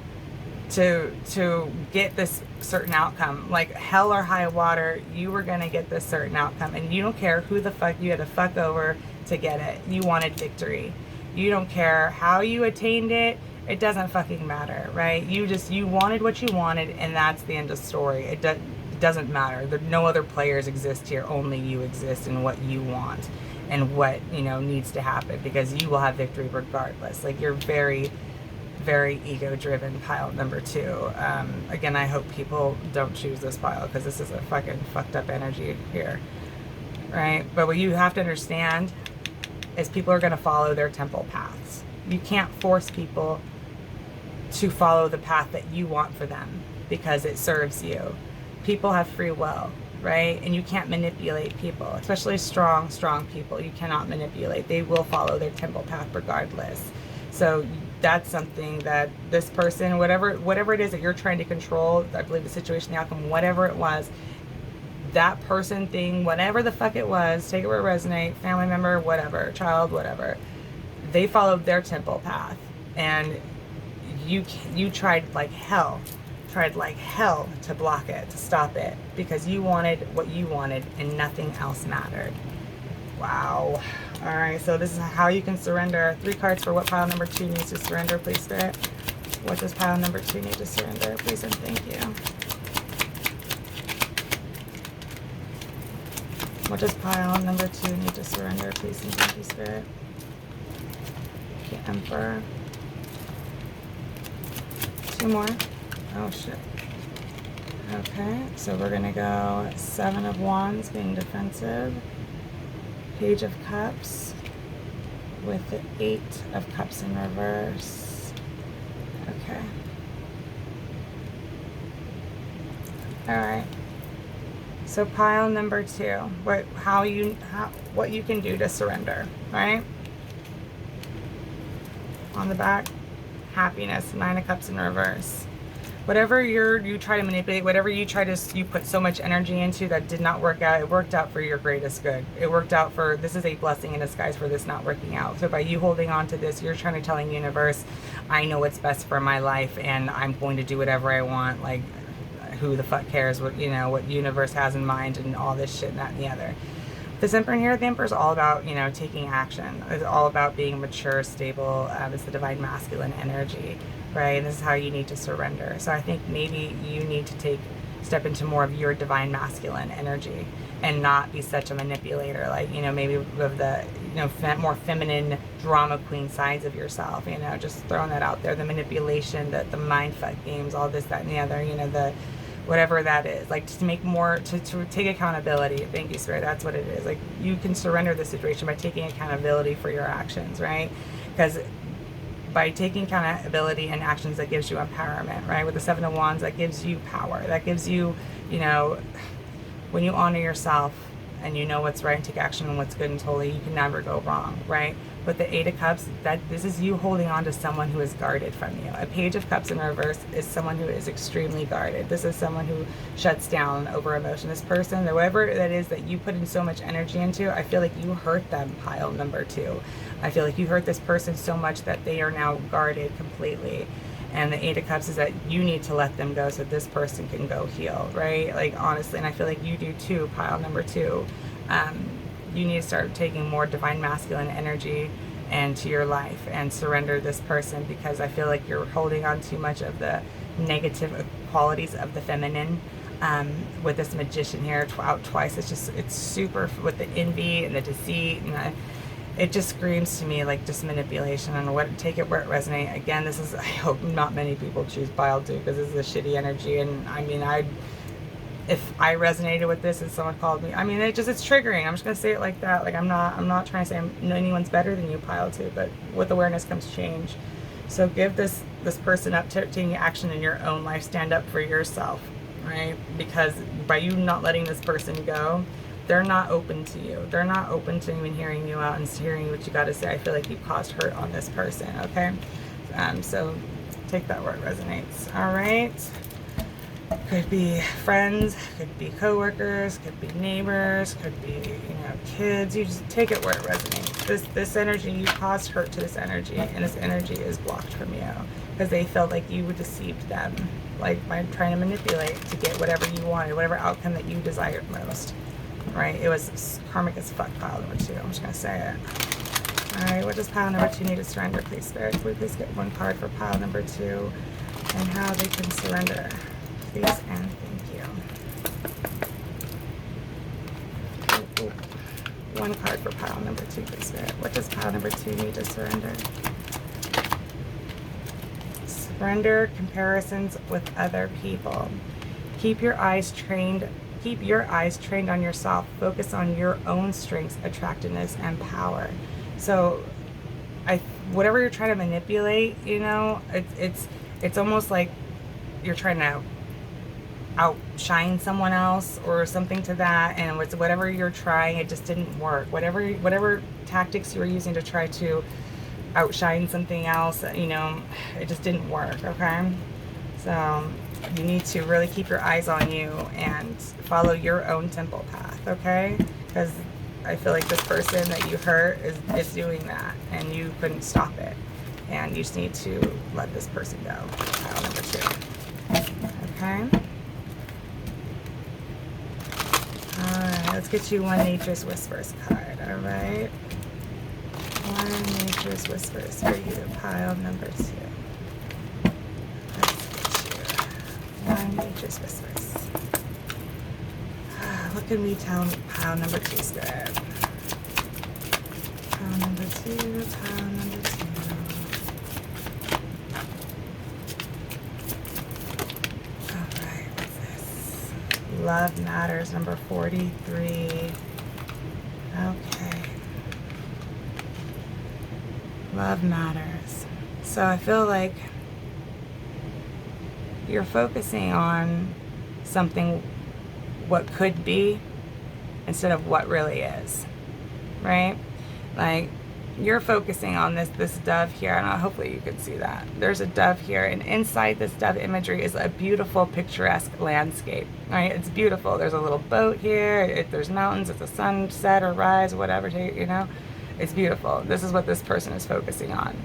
to get this certain outcome. Like hell or high water, you were gonna get this certain outcome, and you don't care who the fuck you had to fuck over to get it. You wanted victory. You don't care how you attained it. It doesn't fucking matter, right? You wanted what you wanted, and that's the end of the story. It doesn't matter. No other players exist here. Only you exist in what you want. and what, you know, needs to happen, because you will have victory regardless. Like, you're very, very ego-driven, pile number 2. Again, I hope people don't choose this pile, because this is a fucking fucked up energy here, right? But what you have to understand is people are going to follow their temple paths. You can't force people to follow the path that you want for them because it serves you. People have free will, right? And you can't manipulate people, especially strong people. You cannot manipulate. They will follow their temple path regardless. So that's something that this person, whatever it is that you're trying to control, I believe the situation, the outcome, whatever it was, that person, thing, whatever the fuck it was, take it where it resonates, family member, whatever, child, whatever, they followed their temple path, and you tried like hell to block it, to stop it, because you wanted what you wanted and nothing else mattered. Wow. All right, so this is how you can surrender. 3 cards for what pile number 2 needs to surrender, please, Spirit. What does pile number 2 need to surrender, please, and thank you. What does pile number 2 need to surrender, please, and thank you, Spirit. The Emperor. 2 more. Oh shit. Okay, so we're gonna go 7 of Wands, being defensive. Page of Cups with the 8 of Cups in reverse. Okay. All right. So pile number 2, what you can do to surrender, right? On the back, happiness, 9 of Cups in reverse. Whatever you try to manipulate, whatever you put so much energy into that did not work out, it worked out for your greatest good. It worked out for, this is a blessing in disguise for this not working out. So by you holding on to this, you're trying to tell the universe, I know what's best for my life and I'm going to do whatever I want. Like, who the fuck cares what, you know, what universe has in mind and all this shit and that and the other. This Emperor here, the Emperor is all about, you know, taking action. It's all about being mature, stable. It's the divine masculine energy, right? And this is how you need to surrender. So I think maybe you need to step into more of your divine masculine energy and not be such a manipulator, like, you know, maybe of the, you know, more feminine drama queen sides of yourself, you know, just throwing that out there. The manipulation, the mind fuck games, all this, that, and the other, you know, the whatever that is, like, to make more, to take accountability. Thank you, Spirit. That's what it is. Like, you can surrender the situation by taking accountability for your actions, right? Because by taking accountability and actions, that gives you empowerment, right? With the 7 of Wands, that gives you power. That gives you, you know, when you honor yourself and you know what's right and take action on what's good and holy, you can never go wrong, right? With the 8 of Cups, this is you holding on to someone who is guarded from you. A Page of Cups in reverse is someone who is extremely guarded. This is someone who shuts down over emotion. This person, whoever that is that you put in so much energy into, I feel like you hurt them, pile number 2. I feel like you hurt this person so much that they are now guarded completely. And the 8 of Cups is that you need to let them go so this person can go heal, right? Like, honestly, and I feel like you do too, pile number 2. You need to start taking more divine masculine energy into your life and surrender this person, because I feel like you're holding on too much of the negative qualities of the feminine. With this Magician here out twice, it's super, with the envy and the deceit, and it just screams to me like just manipulation. And take it where it resonates. Again, this is, I hope not many people choose pile 2, because this is a shitty energy. And I mean, if I resonated with this and someone called me, I mean, it's triggering. I'm just gonna say it like that. Like, I'm not trying to say anyone's better than you, pile 2, but with awareness comes change. So give this person up to taking action in your own life. Stand up for yourself, right? Because by you not letting this person go, they're not open to you. They're not open to even hearing you out and hearing what you got to say. I feel like you caused hurt on this person, okay? So take that where it resonates. All right. Could be friends, could be coworkers, could be neighbors, could be, you know, kids. You just take it where it resonates. This energy, you caused hurt to this energy, and this energy is blocked from you because they felt like you deceived them, like by trying to manipulate to get whatever you wanted, whatever outcome that you desired most, right? It was karmic as fuck, pile number 2. I'm just gonna say it. All right, what does pile number 2 need to surrender, please, Spirit? Can we please get 1 card for pile number 2 and how they can surrender? Please and thank you. Ooh. 1 card for pile number 2, please, Spirit? What does pile number 2 need to surrender? Surrender comparisons with other people. Keep your eyes trained on yourself. Focus on your own strengths, attractiveness, and power. So whatever you're trying to manipulate, you know, it's almost like you're trying to outshine someone else or something to that, and whatever you're trying, it just didn't work. Whatever tactics you were using to try to outshine something else, you know, it just didn't work. Okay, so you need to really keep your eyes on you and follow your own temple path. Okay, because I feel like this person that you hurt is doing that, and you couldn't stop it, and you just need to let this person go. Pile number 2. Okay. Alright, let's get you one Nature's Whispers card. Alright. One Nature's Whispers for you. Pile number 2. Let's get you one Nature's Whispers. What can we tell pile number 2, Spirit? Pile number 2, pile number 2. Alright, what's this? Love Matters, number 43. Okay. Love matters. So I feel like you're focusing on something, what could be, instead of what really is, right? Like, you're focusing on this dove here. I don't know, hopefully you can see that. There's a dove here, and inside this dove imagery is a beautiful, picturesque landscape, right? It's beautiful. There's a little boat here. There's mountains. It's a sunset or rise, whatever, you know? It's beautiful. This is what this person is focusing on.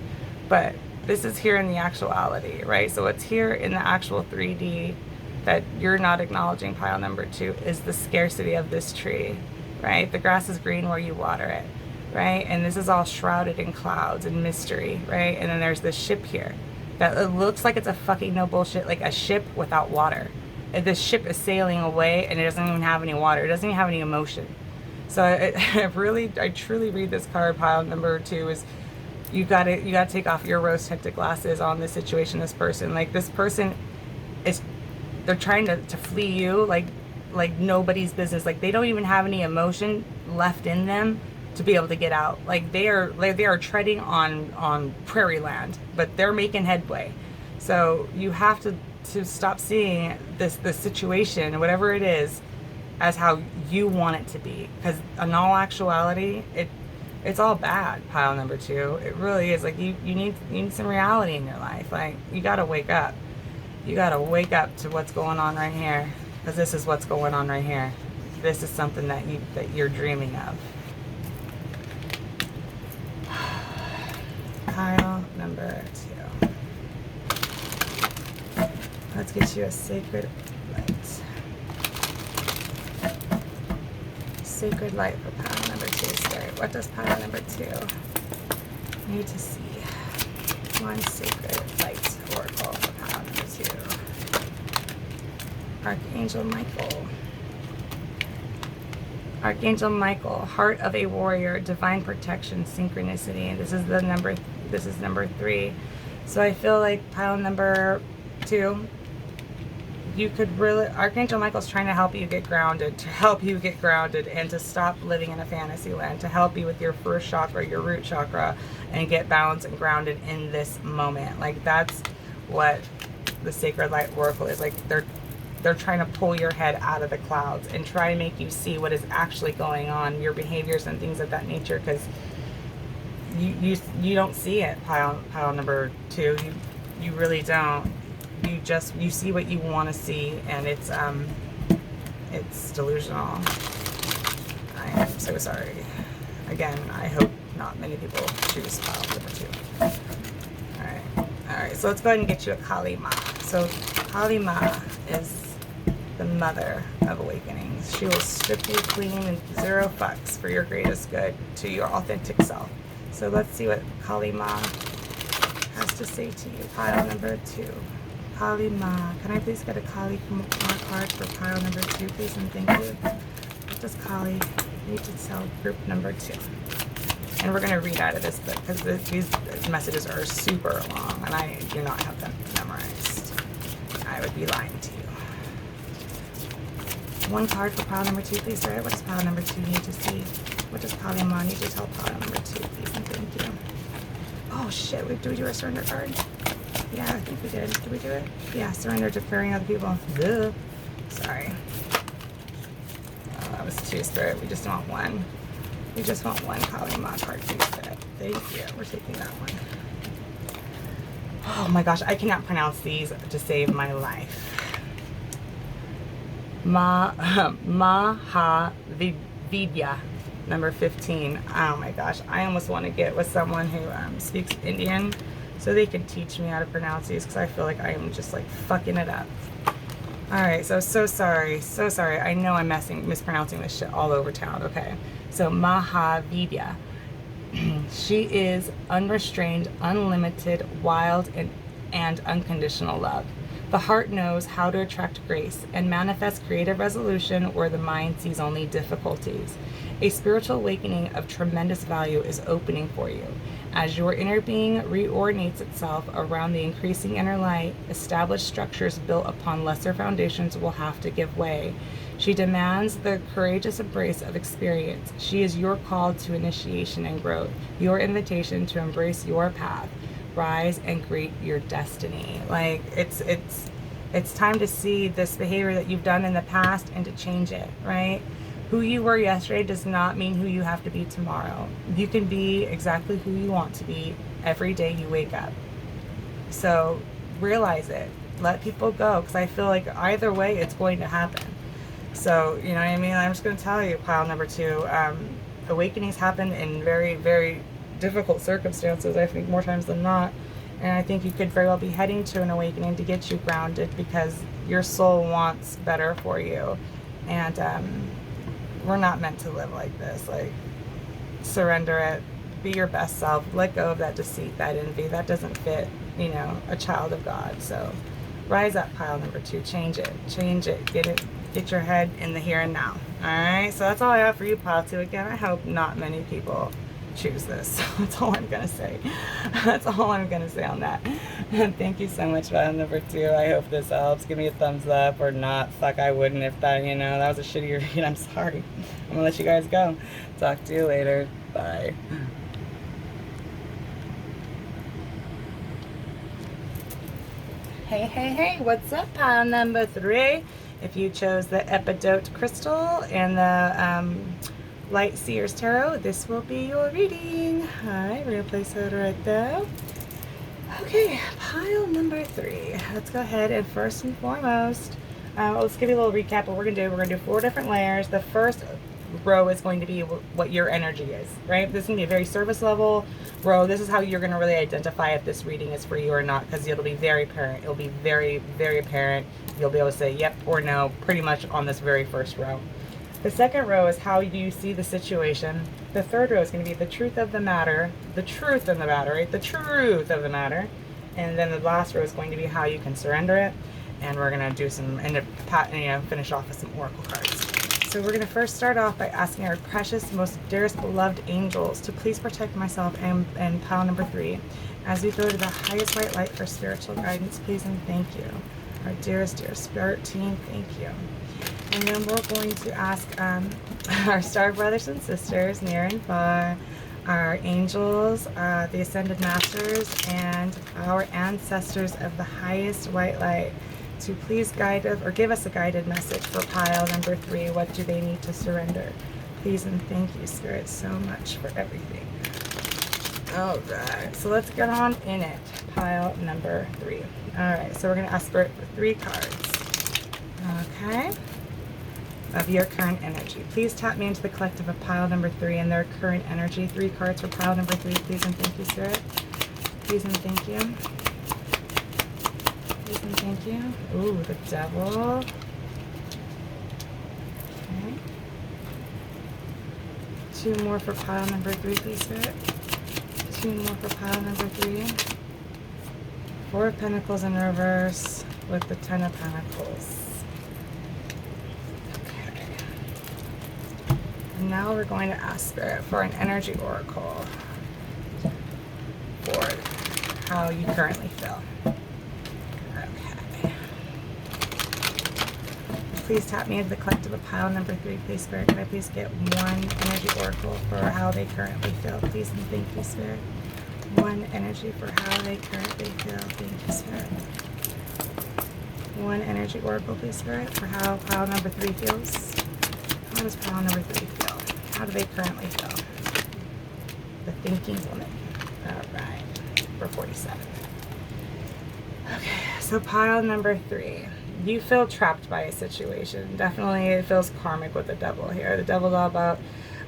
But this is here in the actuality, right? So what's here in the actual 3D that you're not acknowledging, pile number 2, is the scarcity of this tree, right? The grass is green where you water it, right? And this is all shrouded in clouds and mystery, right? And then there's this ship here that it looks like it's a fucking no bullshit, like a ship without water. And this ship is sailing away, and it doesn't even have any water. It doesn't even have any emotion. So I truly read this card, pile number 2, is you gotta take off your rose-tinted glasses on this situation, this person. Like, this person is, they're trying to flee you like nobody's business. Like, they don't even have any emotion left in them to be able to get out. Like, they are treading on prairie land, but they're making headway. So you have to stop seeing this situation, whatever it is, as how you want it to be, because in all actuality, it's all bad, pile number 2. It really is. Like, you need some reality in your life. Like, you gotta wake up. You gotta wake up to what's going on right here, because this is what's going on right here. This is something that you're dreaming of. Pile number 2. Let's get you a sacred light. Sacred light for pile number 2, Spirit. What does pile number 2 need to see? One sacred light oracle for pile number 2. Archangel Michael. Archangel Michael, heart of a warrior, divine protection, synchronicity. And this is number 3. So I feel like pile number 2, you could really, Archangel Michael's trying to help you get grounded, and to stop living in a fantasy land, to help you with your first chakra, your root chakra, and get balanced and grounded in this moment. Like, that's what the Sacred Light Oracle is. Like, they're trying to pull your head out of the clouds and try to make you see what is actually going on, your behaviors and things of that nature, because you don't see it, pile number 2. You really don't. You see what you want to see, and it's delusional. I am so sorry. Again, I hope not many people choose pile number 2. Alright, so let's go ahead and get you a Kali Ma. So Kali Ma is the mother of awakenings. She will strip you clean and 0 fucks for your greatest good, to your authentic self. So let's see what Kali Ma has to say to you. Pile number 2. Kali Ma. Can I please get a Kali Ma card for pile number 2, please, and thank you. What does Kali need to tell group number 2. And we're going to read out of this book because these messages are super long and I do not have them memorized. I would be lying to you. One card for pile number 2, please, sir. What does pile number 2 need to see? What does pile number 1 need to tell pile number 2, please, and thank you. Oh shit, do we do a surrender card? Yeah, I think we did. Did we do it? Yeah, surrender to fearing other people. Ugh. Sorry. Oh, that was 2, Spirit. We just want 1. We just want 1 Kalima card, please, Spirit. Thank you. We're taking that one. Oh my gosh, I cannot pronounce these to save my life. Mahavidya, number 15. Oh my gosh, I almost want to get with someone who speaks Indian so they can teach me how to pronounce these because I feel like I am just like fucking it up. Alright, so sorry. So sorry. I know I'm mispronouncing this shit all over town, okay? So Mahavidya. She is unrestrained, unlimited, wild, and unconditional love. The heart knows how to attract grace and manifest creative resolution where the mind sees only difficulties. A spiritual awakening of tremendous value is opening for you. As your inner being reordinates itself around the increasing inner light, established structures built upon lesser foundations will have to give way. She demands the courageous embrace of experience. She is your call to initiation and growth, your invitation to embrace your path. Rise and greet your destiny. Like it's time to see this behavior that you've done in the past and to change it, right? Who you were yesterday does not mean who you have to be tomorrow. You can be exactly who you want to be every day you wake up. So realize it. Let people go, because I feel like either way it's going to happen. So, you know what I mean? I'm just going to tell you, pile number 2, awakenings happen in very, very difficult circumstances, I think, more times than not. And I think you could very well be heading to an awakening to get you grounded because your soul wants better for you. And we're not meant to live like this. Like, surrender it. Be your best self. Let go of that deceit, that envy. That doesn't fit, you know, a child of God. So rise up, pile number 2. Change it. Change it. Get it. Get your head in the here and now. Alright? So that's all I have for you, pile 2. Again, I hope not many people choose this. That's all I'm gonna say. That's all I'm gonna say on that. Thank you so much, pile number 2. I hope this helps. Give me a thumbs up or not. Fuck, I wouldn't if that, you know, that was a shitty read. I'm sorry. I'm gonna let you guys go. Talk to you later. Bye. Hey, what's up, pile number 3? If you chose the Epidote crystal and the Light Seers Tarot, this will be your reading. Alright, we're going to place it right there. Okay, pile number 3. Let's go ahead and first and foremost, let's give you a little recap of what we're going to do. We're going to do 4 different layers. The first row is going to be what your energy is, right? This is going to be a very surface level row. This is how you're going to really identify if this reading is for you or not, because it'll be very apparent. It'll be very, very apparent. You'll be able to say yep or no pretty much on this very first row. The second row is how do you see the situation. The third row is going to be the truth of the matter. The truth of the matter, right? The truth of the matter. And then the last row is going to be how you can surrender it. And we're going to do some, finish off with some oracle cards. So we're going to first start off by asking our precious, most dearest, beloved angels to please protect myself and pile number 3 as we go to the highest white light for spiritual guidance, please and thank you. Our dearest spirit team, thank you. And then we're going to ask our star brothers and sisters near and far, our angels, the ascended masters, and our ancestors of the highest white light to please guide us or give us a guided message for pile number 3. What do they need to surrender? Please and thank you, Spirit, so much for everything. Alright, so let's get on in it. Pile number 3. Alright, so we're going to ask Spirit for 3 cards. Okay. Of your current energy. Please tap me into the collective of pile number 3 and their current energy. 3 cards for pile number 3. Please and thank you, Spirit. Please and thank you. Please and thank you. Ooh, the devil. Okay. 2 more for pile number 3, please, Spirit. 2 more for pile number 3. 4 of Pentacles in reverse with the 10 of Pentacles. Okay. Now we're going to ask Spirit for an energy oracle for how you currently feel. Okay. Please tap me into the collective of pile number 3, please, Spirit. Can I please get one energy oracle for how they currently feel, please, and thank you, Spirit. One energy for how they currently feel, thank you, Spirit. One energy oracle, please, Spirit, for how pile number 3 feels. How does pile number 3 feel? How do they currently feel? The thinking woman. All right, for 47. Okay, so pile number 3. You feel trapped by a situation. Definitely it feels karmic with the devil here. The devil's all about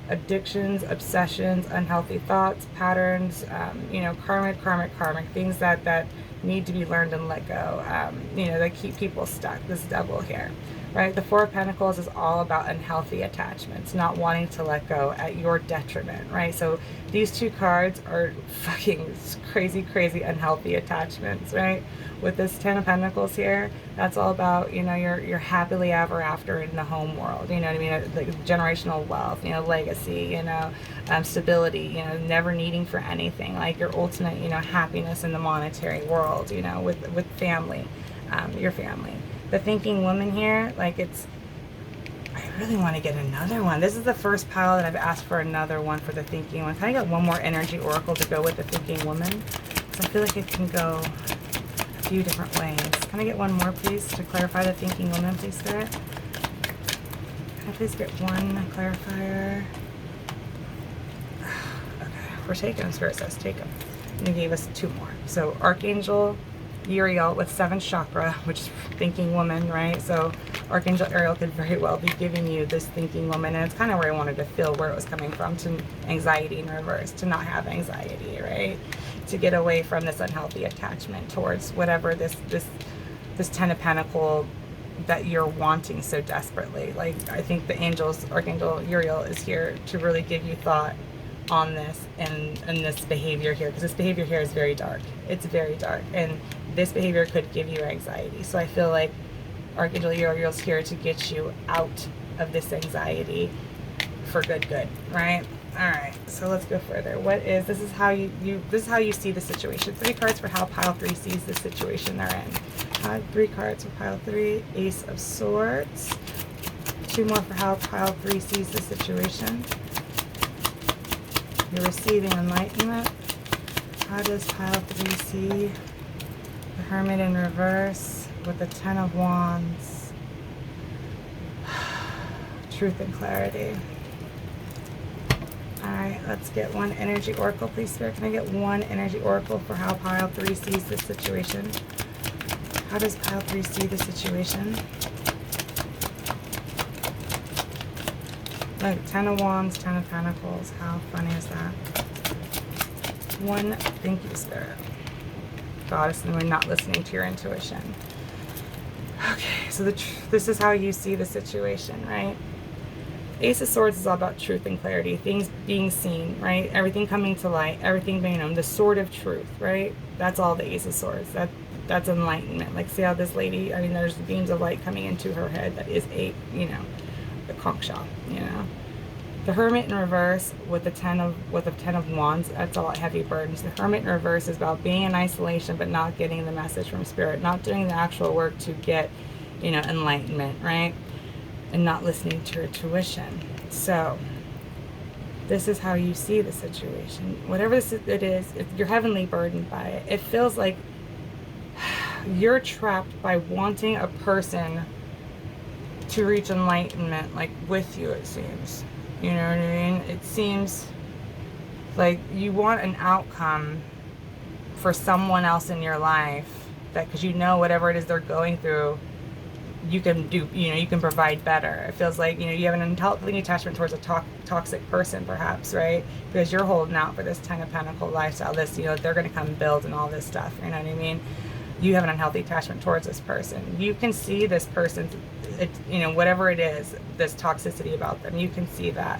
addictions, obsessions, unhealthy thoughts, patterns, you know, karmic, things that need to be learned and let go, you know, that keep people stuck, this devil here, right? The Four of Pentacles is all about unhealthy attachments, not wanting to let go at your detriment, right? So these two cards are fucking crazy unhealthy attachments, right? With this Ten of Pentacles here, that's all about, you know, you're happily ever after in the home world, you know what I mean? Like generational wealth, you know, legacy, you know, stability, you know, never needing for anything, like your ultimate, you know, happiness in the monetary world, you know, with family, your family. The thinking woman here, like it's, I really want to get another one. This is the first pile that I've asked for another one for the thinking one. Can I get one more energy oracle to go with the thinking woman? Because I feel like it can go a few different ways. Can I get one more, please, to clarify the thinking woman, please, Spirit? Can I please get one clarifier? Okay, we're taking them, Spirit says take them. And they gave us 2 more. So Archangel Uriel with 7th chakra, which is thinking woman, right? So Archangel Uriel could very well be giving you this thinking woman, and it's kind of where I wanted to feel where it was coming from, to anxiety in reverse, to not have anxiety, right? To get away from this unhealthy attachment towards whatever this Ten of Pentacles that you're wanting so desperately. Like, I think the Archangel Uriel is here to really give you thought on this and this behavior here, because this behavior here is very dark. It's very dark, and this behavior could give you anxiety. So I feel like Archangel Uriel is here to get you out of this anxiety for good, right? All right, so let's go further. This is how you see the situation. 3 cards for how pile 3 sees the situation they're in. 3 cards for pile 3. Ace of Swords. 2 more for how pile 3 sees the situation. You're receiving enlightenment. How does pile 3 see the Hermit in reverse with the 10 of Wands? Truth and clarity. Alright, let's get one energy oracle, please, Spirit. Can I get one energy oracle for how pile 3 sees this situation? How does pile 3 see the situation? Like 10 of Wands, 10 of Pentacles. How funny is that? One, thank you, Spirit. Goddess, and we're not listening to your intuition. Okay, so this is how you see the situation, right? Ace of Swords is all about truth and clarity, things being seen, right? Everything coming to light, everything being known, the sword of truth, right? That's all the Ace of Swords. That's enlightenment. Like, see how this lady, I mean, there's beams of light coming into her head. That is a, you know, the conch shell, you know. The Hermit in reverse with the 10 of Wands, that's all heavy burdens. The Hermit in reverse is about being in isolation but not getting the message from Spirit, not doing the actual work to get, you know, enlightenment, right? And not listening to your intuition. So this is how you see the situation. Whatever it is, you're heavily burdened by it. It feels like you're trapped by wanting a person to reach enlightenment, like with you, it seems. You know what I mean? It seems like you want an outcome for someone else in your life, that because you know whatever it is they're going through, you can do, you know, you can provide better. It feels like, you know, you have an unhealthy attachment towards a toxic person, perhaps, right? Because you're holding out for this 10 of Pentacles lifestyle, this, you know, they're going to come build and all this stuff, you know what I mean? You have an unhealthy attachment towards this person. You can see this person, you know, whatever it is, this toxicity about them, you can see that.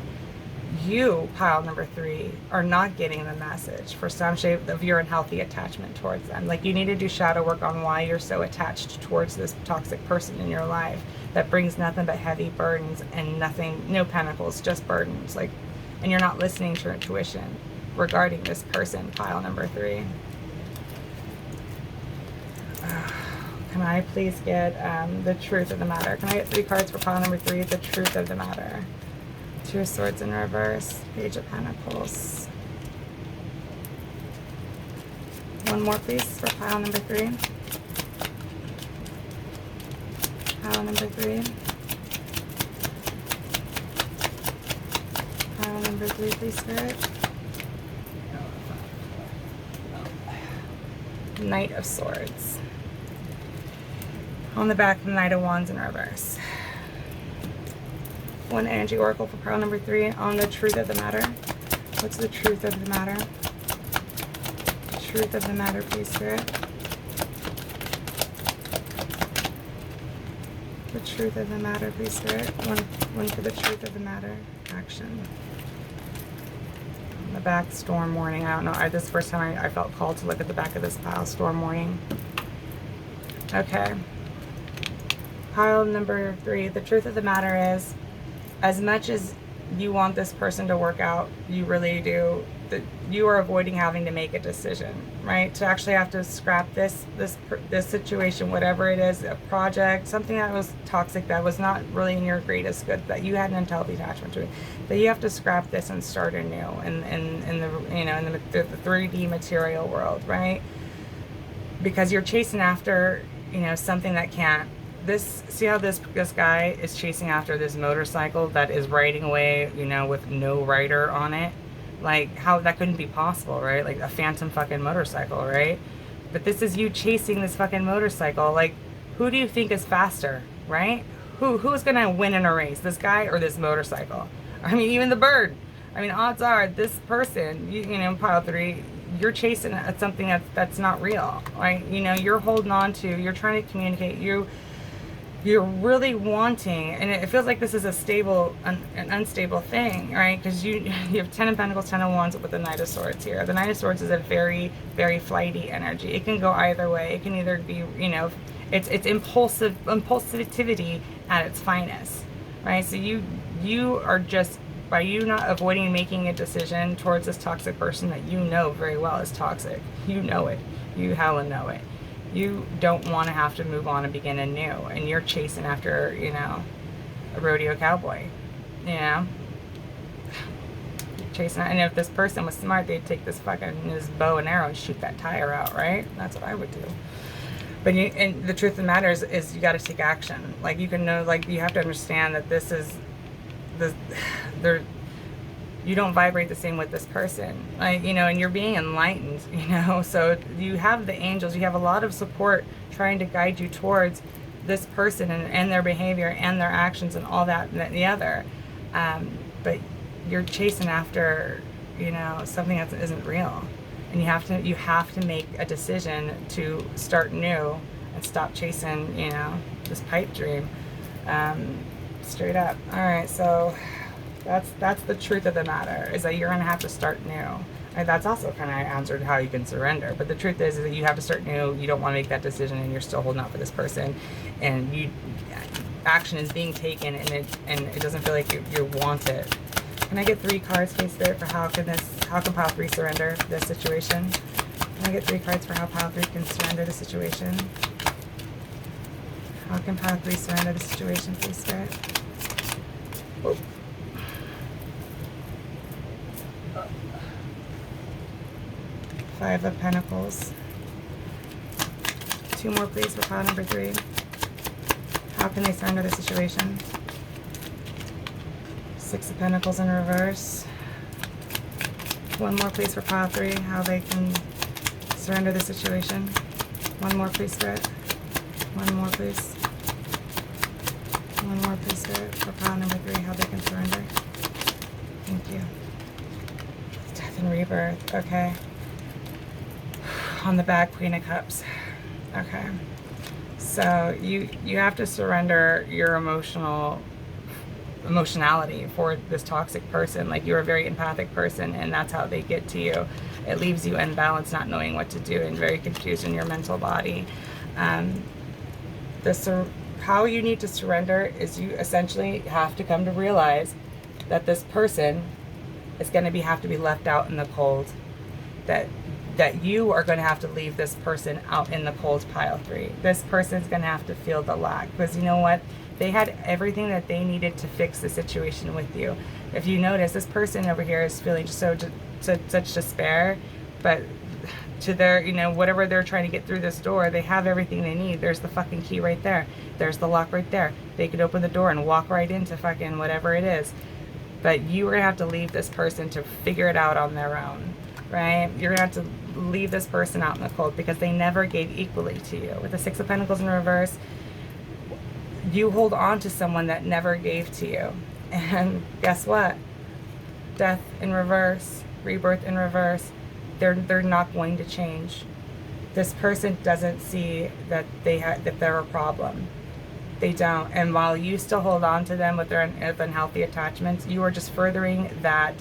you, pile number 3, are not getting the message for some shape of your unhealthy attachment towards them. Like, you need to do shadow work on why you're so attached towards this toxic person in your life that brings nothing but heavy burdens and nothing, no pentacles, just burdens. Like, and you're not listening to your intuition regarding this person, pile number 3. Can I please get the truth of the matter? Can I get 3 cards for pile number 3, the truth of the matter? 2 of Swords in reverse, Page of Pentacles. One more, please, for pile number 3. Pile number 3. Pile number 3, please, Spirit. Knight of Swords. On the back, the Knight of Wands in reverse. One energy oracle for pile number 3 on the truth of the matter. What's the truth of the matter? The truth of the matter, please, Spirit. The truth of the matter, please, Spirit. One for the truth of the matter. Action. On the back, storm warning. I don't know. This is the first time I felt called to look at the back of this pile. Storm warning. Okay. Pile number 3. The truth of the matter is, as much as you want this person to work out, you really do, that you are avoiding having to make a decision, right? To actually have to scrap this situation, whatever it is, a project, something that was toxic, that was not really in your greatest good, that you had an unhealthy attachment to it, that you have to scrap this and start anew in the, you know, in the 3D material world, right? Because you're chasing after, you know, something that can't. See how this guy is chasing after this motorcycle that is riding away, you know, with no rider on it? Like, how that couldn't be possible, right? Like a phantom fucking motorcycle, right? But this is you chasing this fucking motorcycle. Like, who do you think is faster, right? Who's gonna win in a race, this guy or this motorcycle? I mean, even the bird. I mean, odds are this person, you know, pile 3, you're chasing at something that's not real, right? You know, you're holding on to, you're trying to communicate, you're really wanting, and it feels like this is a stable, an unstable thing, right? Because you have 10 of Pentacles, 10 of Wands with the Knight of Swords here. The Knight of Swords is a very, very flighty energy. It can go either way. It can either be, you know, it's impulsivity at its finest, right? So you are just, by you not avoiding making a decision towards this toxic person that you know very well is toxic. You know it. You hella know it. You don't want to have to move on and begin anew, and you're chasing after, you know, a rodeo cowboy, you know, chasing. And if this person was smart, they'd take this bow and arrow and shoot that tire out, right? That's what I would do. But and the truth of the matter is you got to take action. Like, you can know, like, you have to understand that you don't vibrate the same with this person, like, you know, and you're being enlightened, you know, so you have the angels, you have a lot of support trying to guide you towards this person and their behavior and their actions and all that and the other, but you're chasing after, you know, something that isn't real, and you have to make a decision to start new and stop chasing, you know, this pipe dream, straight up. All right, so that's the truth of the matter, is that you're going to have to start new. And that's also kind of answered how you can surrender. But the truth is that you have to start new. You don't want to make that decision, and you're still holding out for this person. And action is being taken, and it doesn't feel like you want it. Can I get 3 cards, please, Spirit, for how can pile 3 surrender this situation? Can I get 3 cards for how pile 3 can surrender the situation? How can pile 3 surrender the situation, please, Spirit? Oh. 5 of Pentacles. 2 more, please, for pile number 3. How can they surrender the situation? 6 of Pentacles in reverse. 1 more, please, for pile 3. How they can surrender the situation. 1 more, please, Spirit. 1 more, please. 1 more, please, Spirit, for pile number 3. How they can surrender. Thank you. Death and rebirth. Okay. On the back, Queen of Cups. Okay, so you have to surrender your emotional emotionality for this toxic person. Like, you're a very empathic person, and that's how they get to you. It leaves you imbalanced, not knowing what to do, and very confused in your mental body. How you need to surrender is you essentially have to come to realize that this person is going to have to be left out in the cold. That you are going to have to leave this person out in the cold, pile 3. This person's going to have to feel the lack, because you know what? They had everything that they needed to fix the situation with you. If you notice, this person over here is feeling such despair, but to their, whatever they're trying to get through this door, they have everything they need. There's the fucking key right there. There's the lock right there. They could open the door and walk right into fucking whatever it is. But you are going to have to leave this person to figure it out on their own, right? You're going to have to leave this person out in the cold because they never gave equally to you. With the 6 of Pentacles in reverse, you hold on to someone that never gave to you. And guess what? Death in reverse, rebirth in reverse, they're not going to change. This person doesn't see that they're a problem. They don't. And while you still hold on to them with their unhealthy attachments, you are just furthering that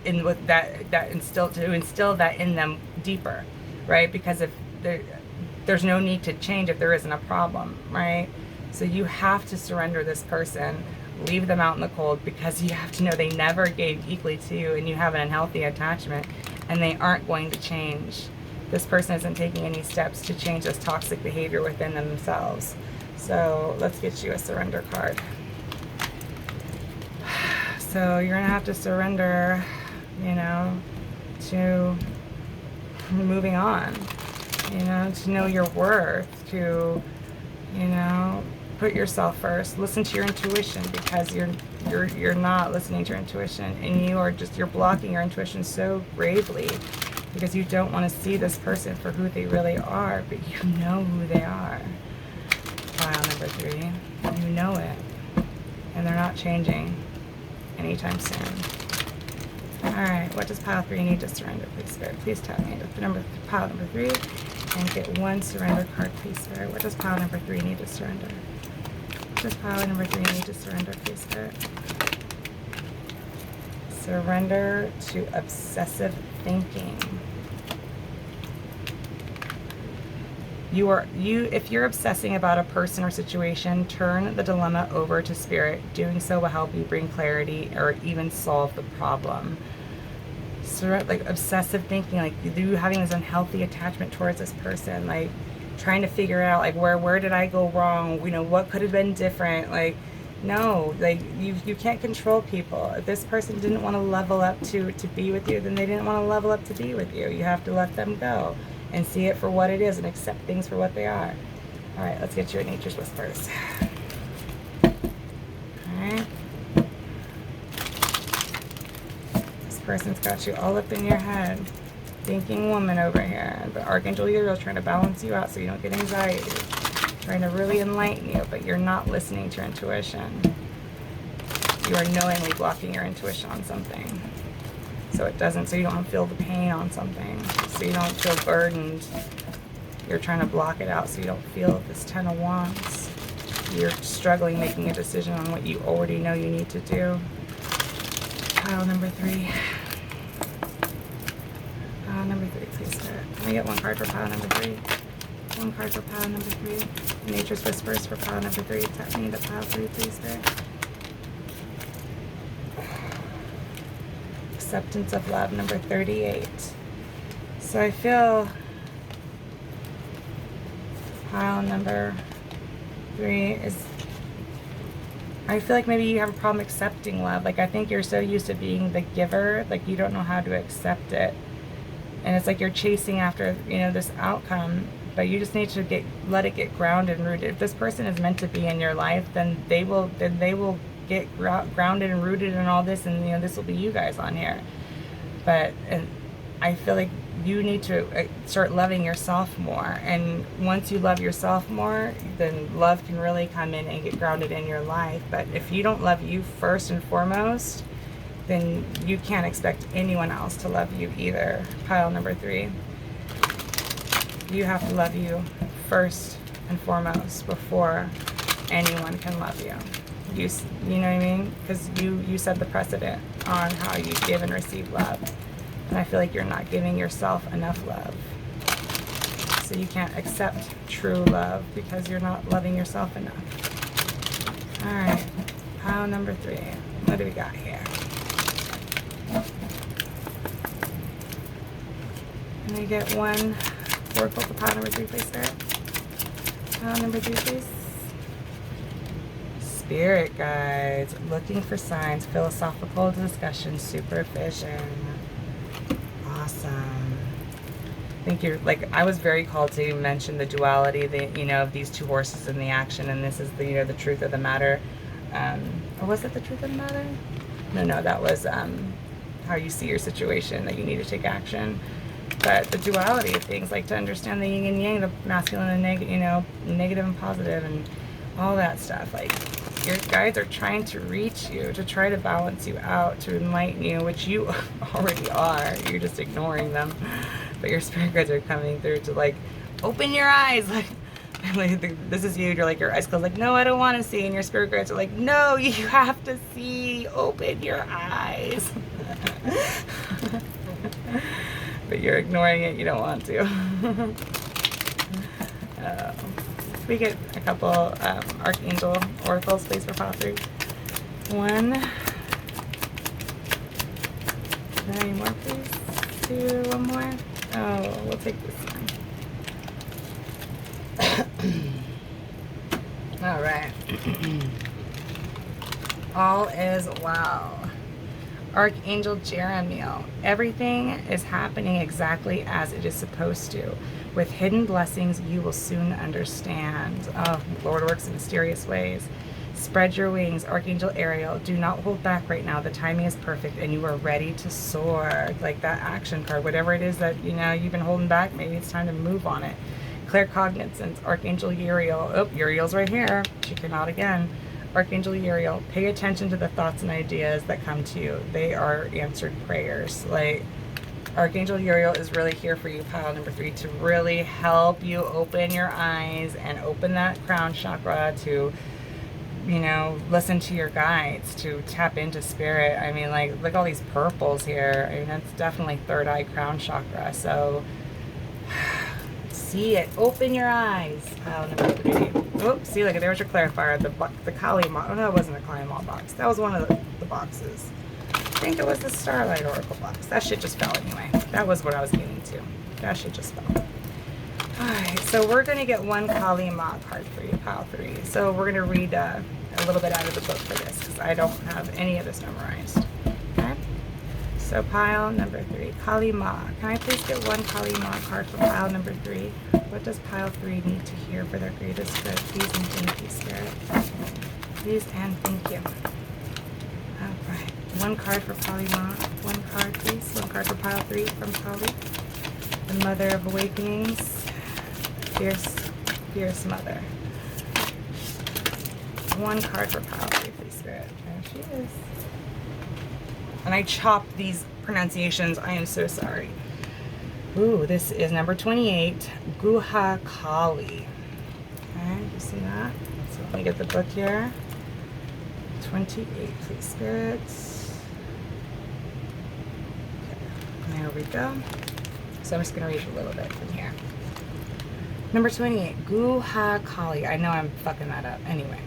instill that in them deeper, right? Because if there's no need to change if there isn't a problem, right? So you have to surrender this person, leave them out in the cold, because you have to know they never gave equally to you, and you have an unhealthy attachment, and they aren't going to change. This person isn't taking any steps to change this toxic behavior within themselves. So let's get you a surrender card. So you're gonna have to surrender, to moving on, to know your worth, to, put yourself first. Listen to your intuition, because you're not listening to your intuition, and you're blocking your intuition so gravely because you don't want to see this person for who they really are, but you know who they are. Pile number 3, you know it, and they're not changing anytime soon. Alright, what does pile 3 need to surrender, please, Spirit? Please tell me. Pile number 3, and get 1 surrender card, please, Spirit. What does pile number 3 need to surrender? What does pile number 3 need to surrender, please, Spirit? Surrender to obsessive thinking. If you're obsessing about a person or situation, turn the dilemma over to Spirit. Doing so will help you bring clarity or even solve the problem. So, like, obsessive thinking, like you having this unhealthy attachment towards this person, like trying to figure out, like, where did I go wrong? What could have been different? Like, no, like you can't control people. If this person didn't want to level up to be with you, then they didn't want to level up to be with you. You have to let them go and see it for what it is and accept things for what they are. All right, let's get you a Nature's Whispers. All right. This person's got you all up in your head. Thinking woman over here. But Archangel Uriel is trying to balance you out so you don't get anxiety. Trying to really enlighten you, but you're not listening to your intuition. You are knowingly blocking your intuition on something. So you don't feel the pain on something. So you don't feel burdened. You're trying to block it out so you don't feel this 10 of Wands. You're struggling making a decision on what you already know you need to do. Pile number 3. Pile number 3, please, Spirit. Can I get 1 card for pile number 3? 1 card for pile number 3. Nature's Whispers for pile number 3. Tap me into pile 3, please, Spirit. Acceptance of love, number 38. So I feel pile number 3 is, I feel like maybe you have a problem accepting love. Like, I think you're so used to being the giver, like you don't know how to accept it. And it's like you're chasing after, this outcome, but you just need to let it get grounded and rooted. If this person is meant to be in your life, then they will get grounded and rooted in all this, and this will be you guys on here. But I feel like you need to start loving yourself more, and once you love yourself more, then love can really come in and get grounded in your life. But if you don't love you first and foremost, then you can't expect anyone else to love you either. Pile number 3. You have to love you first and foremost before anyone can love you. You know what I mean? Because you set the precedent on how you give and receive love. And I feel like you're not giving yourself enough love. So you can't accept true love because you're not loving yourself enough. All right, pile number 3. What do we got here? Can I get one oracle for pile number 3, please, Spirit? Pile number 3, please. Spirit guides, looking for signs, philosophical discussion, supervision. Awesome. I think you're like, I was very called to mention the duality, of these two horses in the action, and this is the, the truth of the matter. Or was it the truth of the matter? No, that was how you see your situation, that you need to take action. But the duality of things, like to understand the yin and yang, the masculine and negative and positive, and all that stuff. Like, your guides are trying to reach you, to try to balance you out, to enlighten you, which you already are. You're just ignoring them. But your spirit guides are coming through to, like, open your eyes. Like this is you. You're like, your eyes closed. Like, no, I don't want to see. And your spirit guides are like, no, you have to see. Open your eyes. But you're ignoring it. You don't want to. We get a couple Archangel oracles, please, for pile 3. 1. Any more, please? 2. One more. Oh, we'll take this one. All right. All is well. Archangel Jeremiel. Everything is happening exactly as it is supposed to. With hidden blessings, you will soon understand. Oh, Lord works in mysterious ways. Spread your wings, Archangel Ariel. Do not hold back right now. The timing is perfect, and you are ready to soar. Like that action card, whatever it is that you've been holding back. Maybe it's time to move on it. Claircognizance, Archangel Uriel. Oh, Uriel's right here. She came out again. Archangel Uriel. Pay attention to the thoughts and ideas that come to you. They are answered prayers. Like, Archangel Uriel is really here for you, pile number 3, to really help you open your eyes and open that crown chakra to, listen to your guides, to tap into spirit. I mean, like, look at all these purples here. I mean, that's definitely third eye crown chakra. So, see it. Open your eyes, pile number 3. Oops, see, look, there's your clarifier. The Kali Ma. Oh, no, it wasn't a Kali Ma box. That was one of the boxes. I think it was the Starlight Oracle box. That shit just fell anyway. That was what I was getting to. That shit just fell. Alright, so we're going to get one Kali Ma card for you, pile 3. So we're going to read a little bit out of the book for this, because I don't have any of this memorized. Okay? So pile number 3, Kali Ma. Can I please get one Kali Ma card for pile number 3? What does pile 3 need to hear for their greatest good? Please and thank you, Spirit. Please and thank you. Alright. One card for Kali Ma. One card, please. One card for pile 3 from Kali. The Mother of Awakenings. Fierce Mother. One card for pile 3, please, Spirit. There she is. And I chopped these pronunciations. I am so sorry. Ooh, this is number 28. Guha Kali. Okay, you see that? So let me get the book here. 28, please, spirits. Okay, there we go. So I'm just going to read a little bit from here. Number 28, Guha Kali. I know I'm fucking that up. Anyway.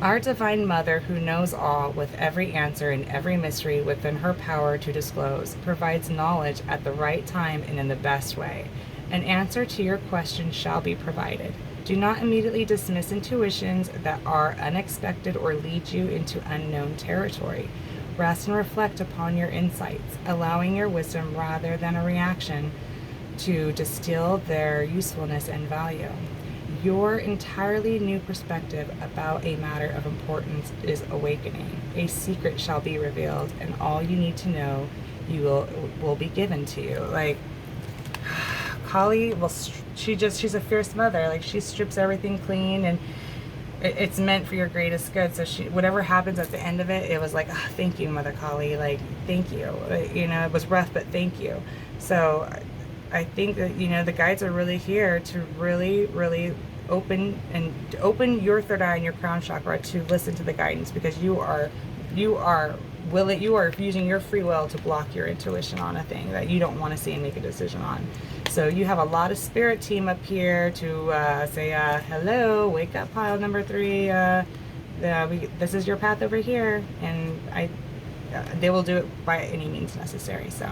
Our Divine Mother, who knows all, with every answer and every mystery within her power to disclose, provides knowledge at the right time and in the best way. An answer to your question shall be provided. Do not immediately dismiss intuitions that are unexpected or lead you into unknown territory. Rest and reflect upon your insights, allowing your wisdom rather than a reaction to distill their usefulness and value. Your entirely new perspective about a matter of importance is awakening. A secret shall be revealed, and all you need to know will be given to you. Like, Kali, well, she's a fierce mother. Like, she strips everything clean, and it's meant for your greatest good. So whatever happens at the end of it, it was like, oh, thank you, Mother Kali. Like, thank you. It was rough, but thank you. So I think that, the guides are really here to really, really open your third eye and your crown chakra to listen to the guidance, because you are using your free will to block your intuition on a thing that you don't want to see and make a decision on. So you have a lot of spirit team up here to say, hello, wake up, pile number 3. This is your path over here, and they will do it by any means necessary. So,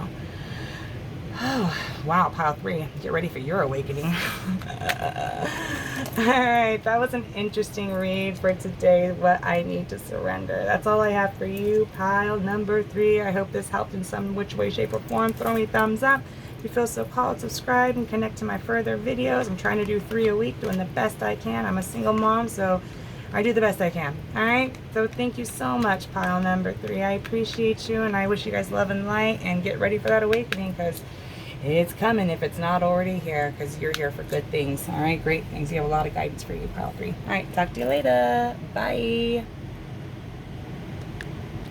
oh, wow, pile 3, get ready for your awakening. All right, that was an interesting read for today. What I need to surrender. That's all I have for you, pile number 3. I hope this helped in some which way, shape, or form. Throw me a thumbs up if you feel so called. Subscribe and connect to my further videos. I'm trying to do 3 a week, doing the best I can. I'm a single mom, so I do the best I can. All right, so thank you so much, pile number 3. I appreciate you, and I wish you guys love and light, and get ready for that awakening, because it's coming if it's not already here, because you're here for good things. All right, great things. You have a lot of guidance for you, pile 3. All right, talk to you later. Bye.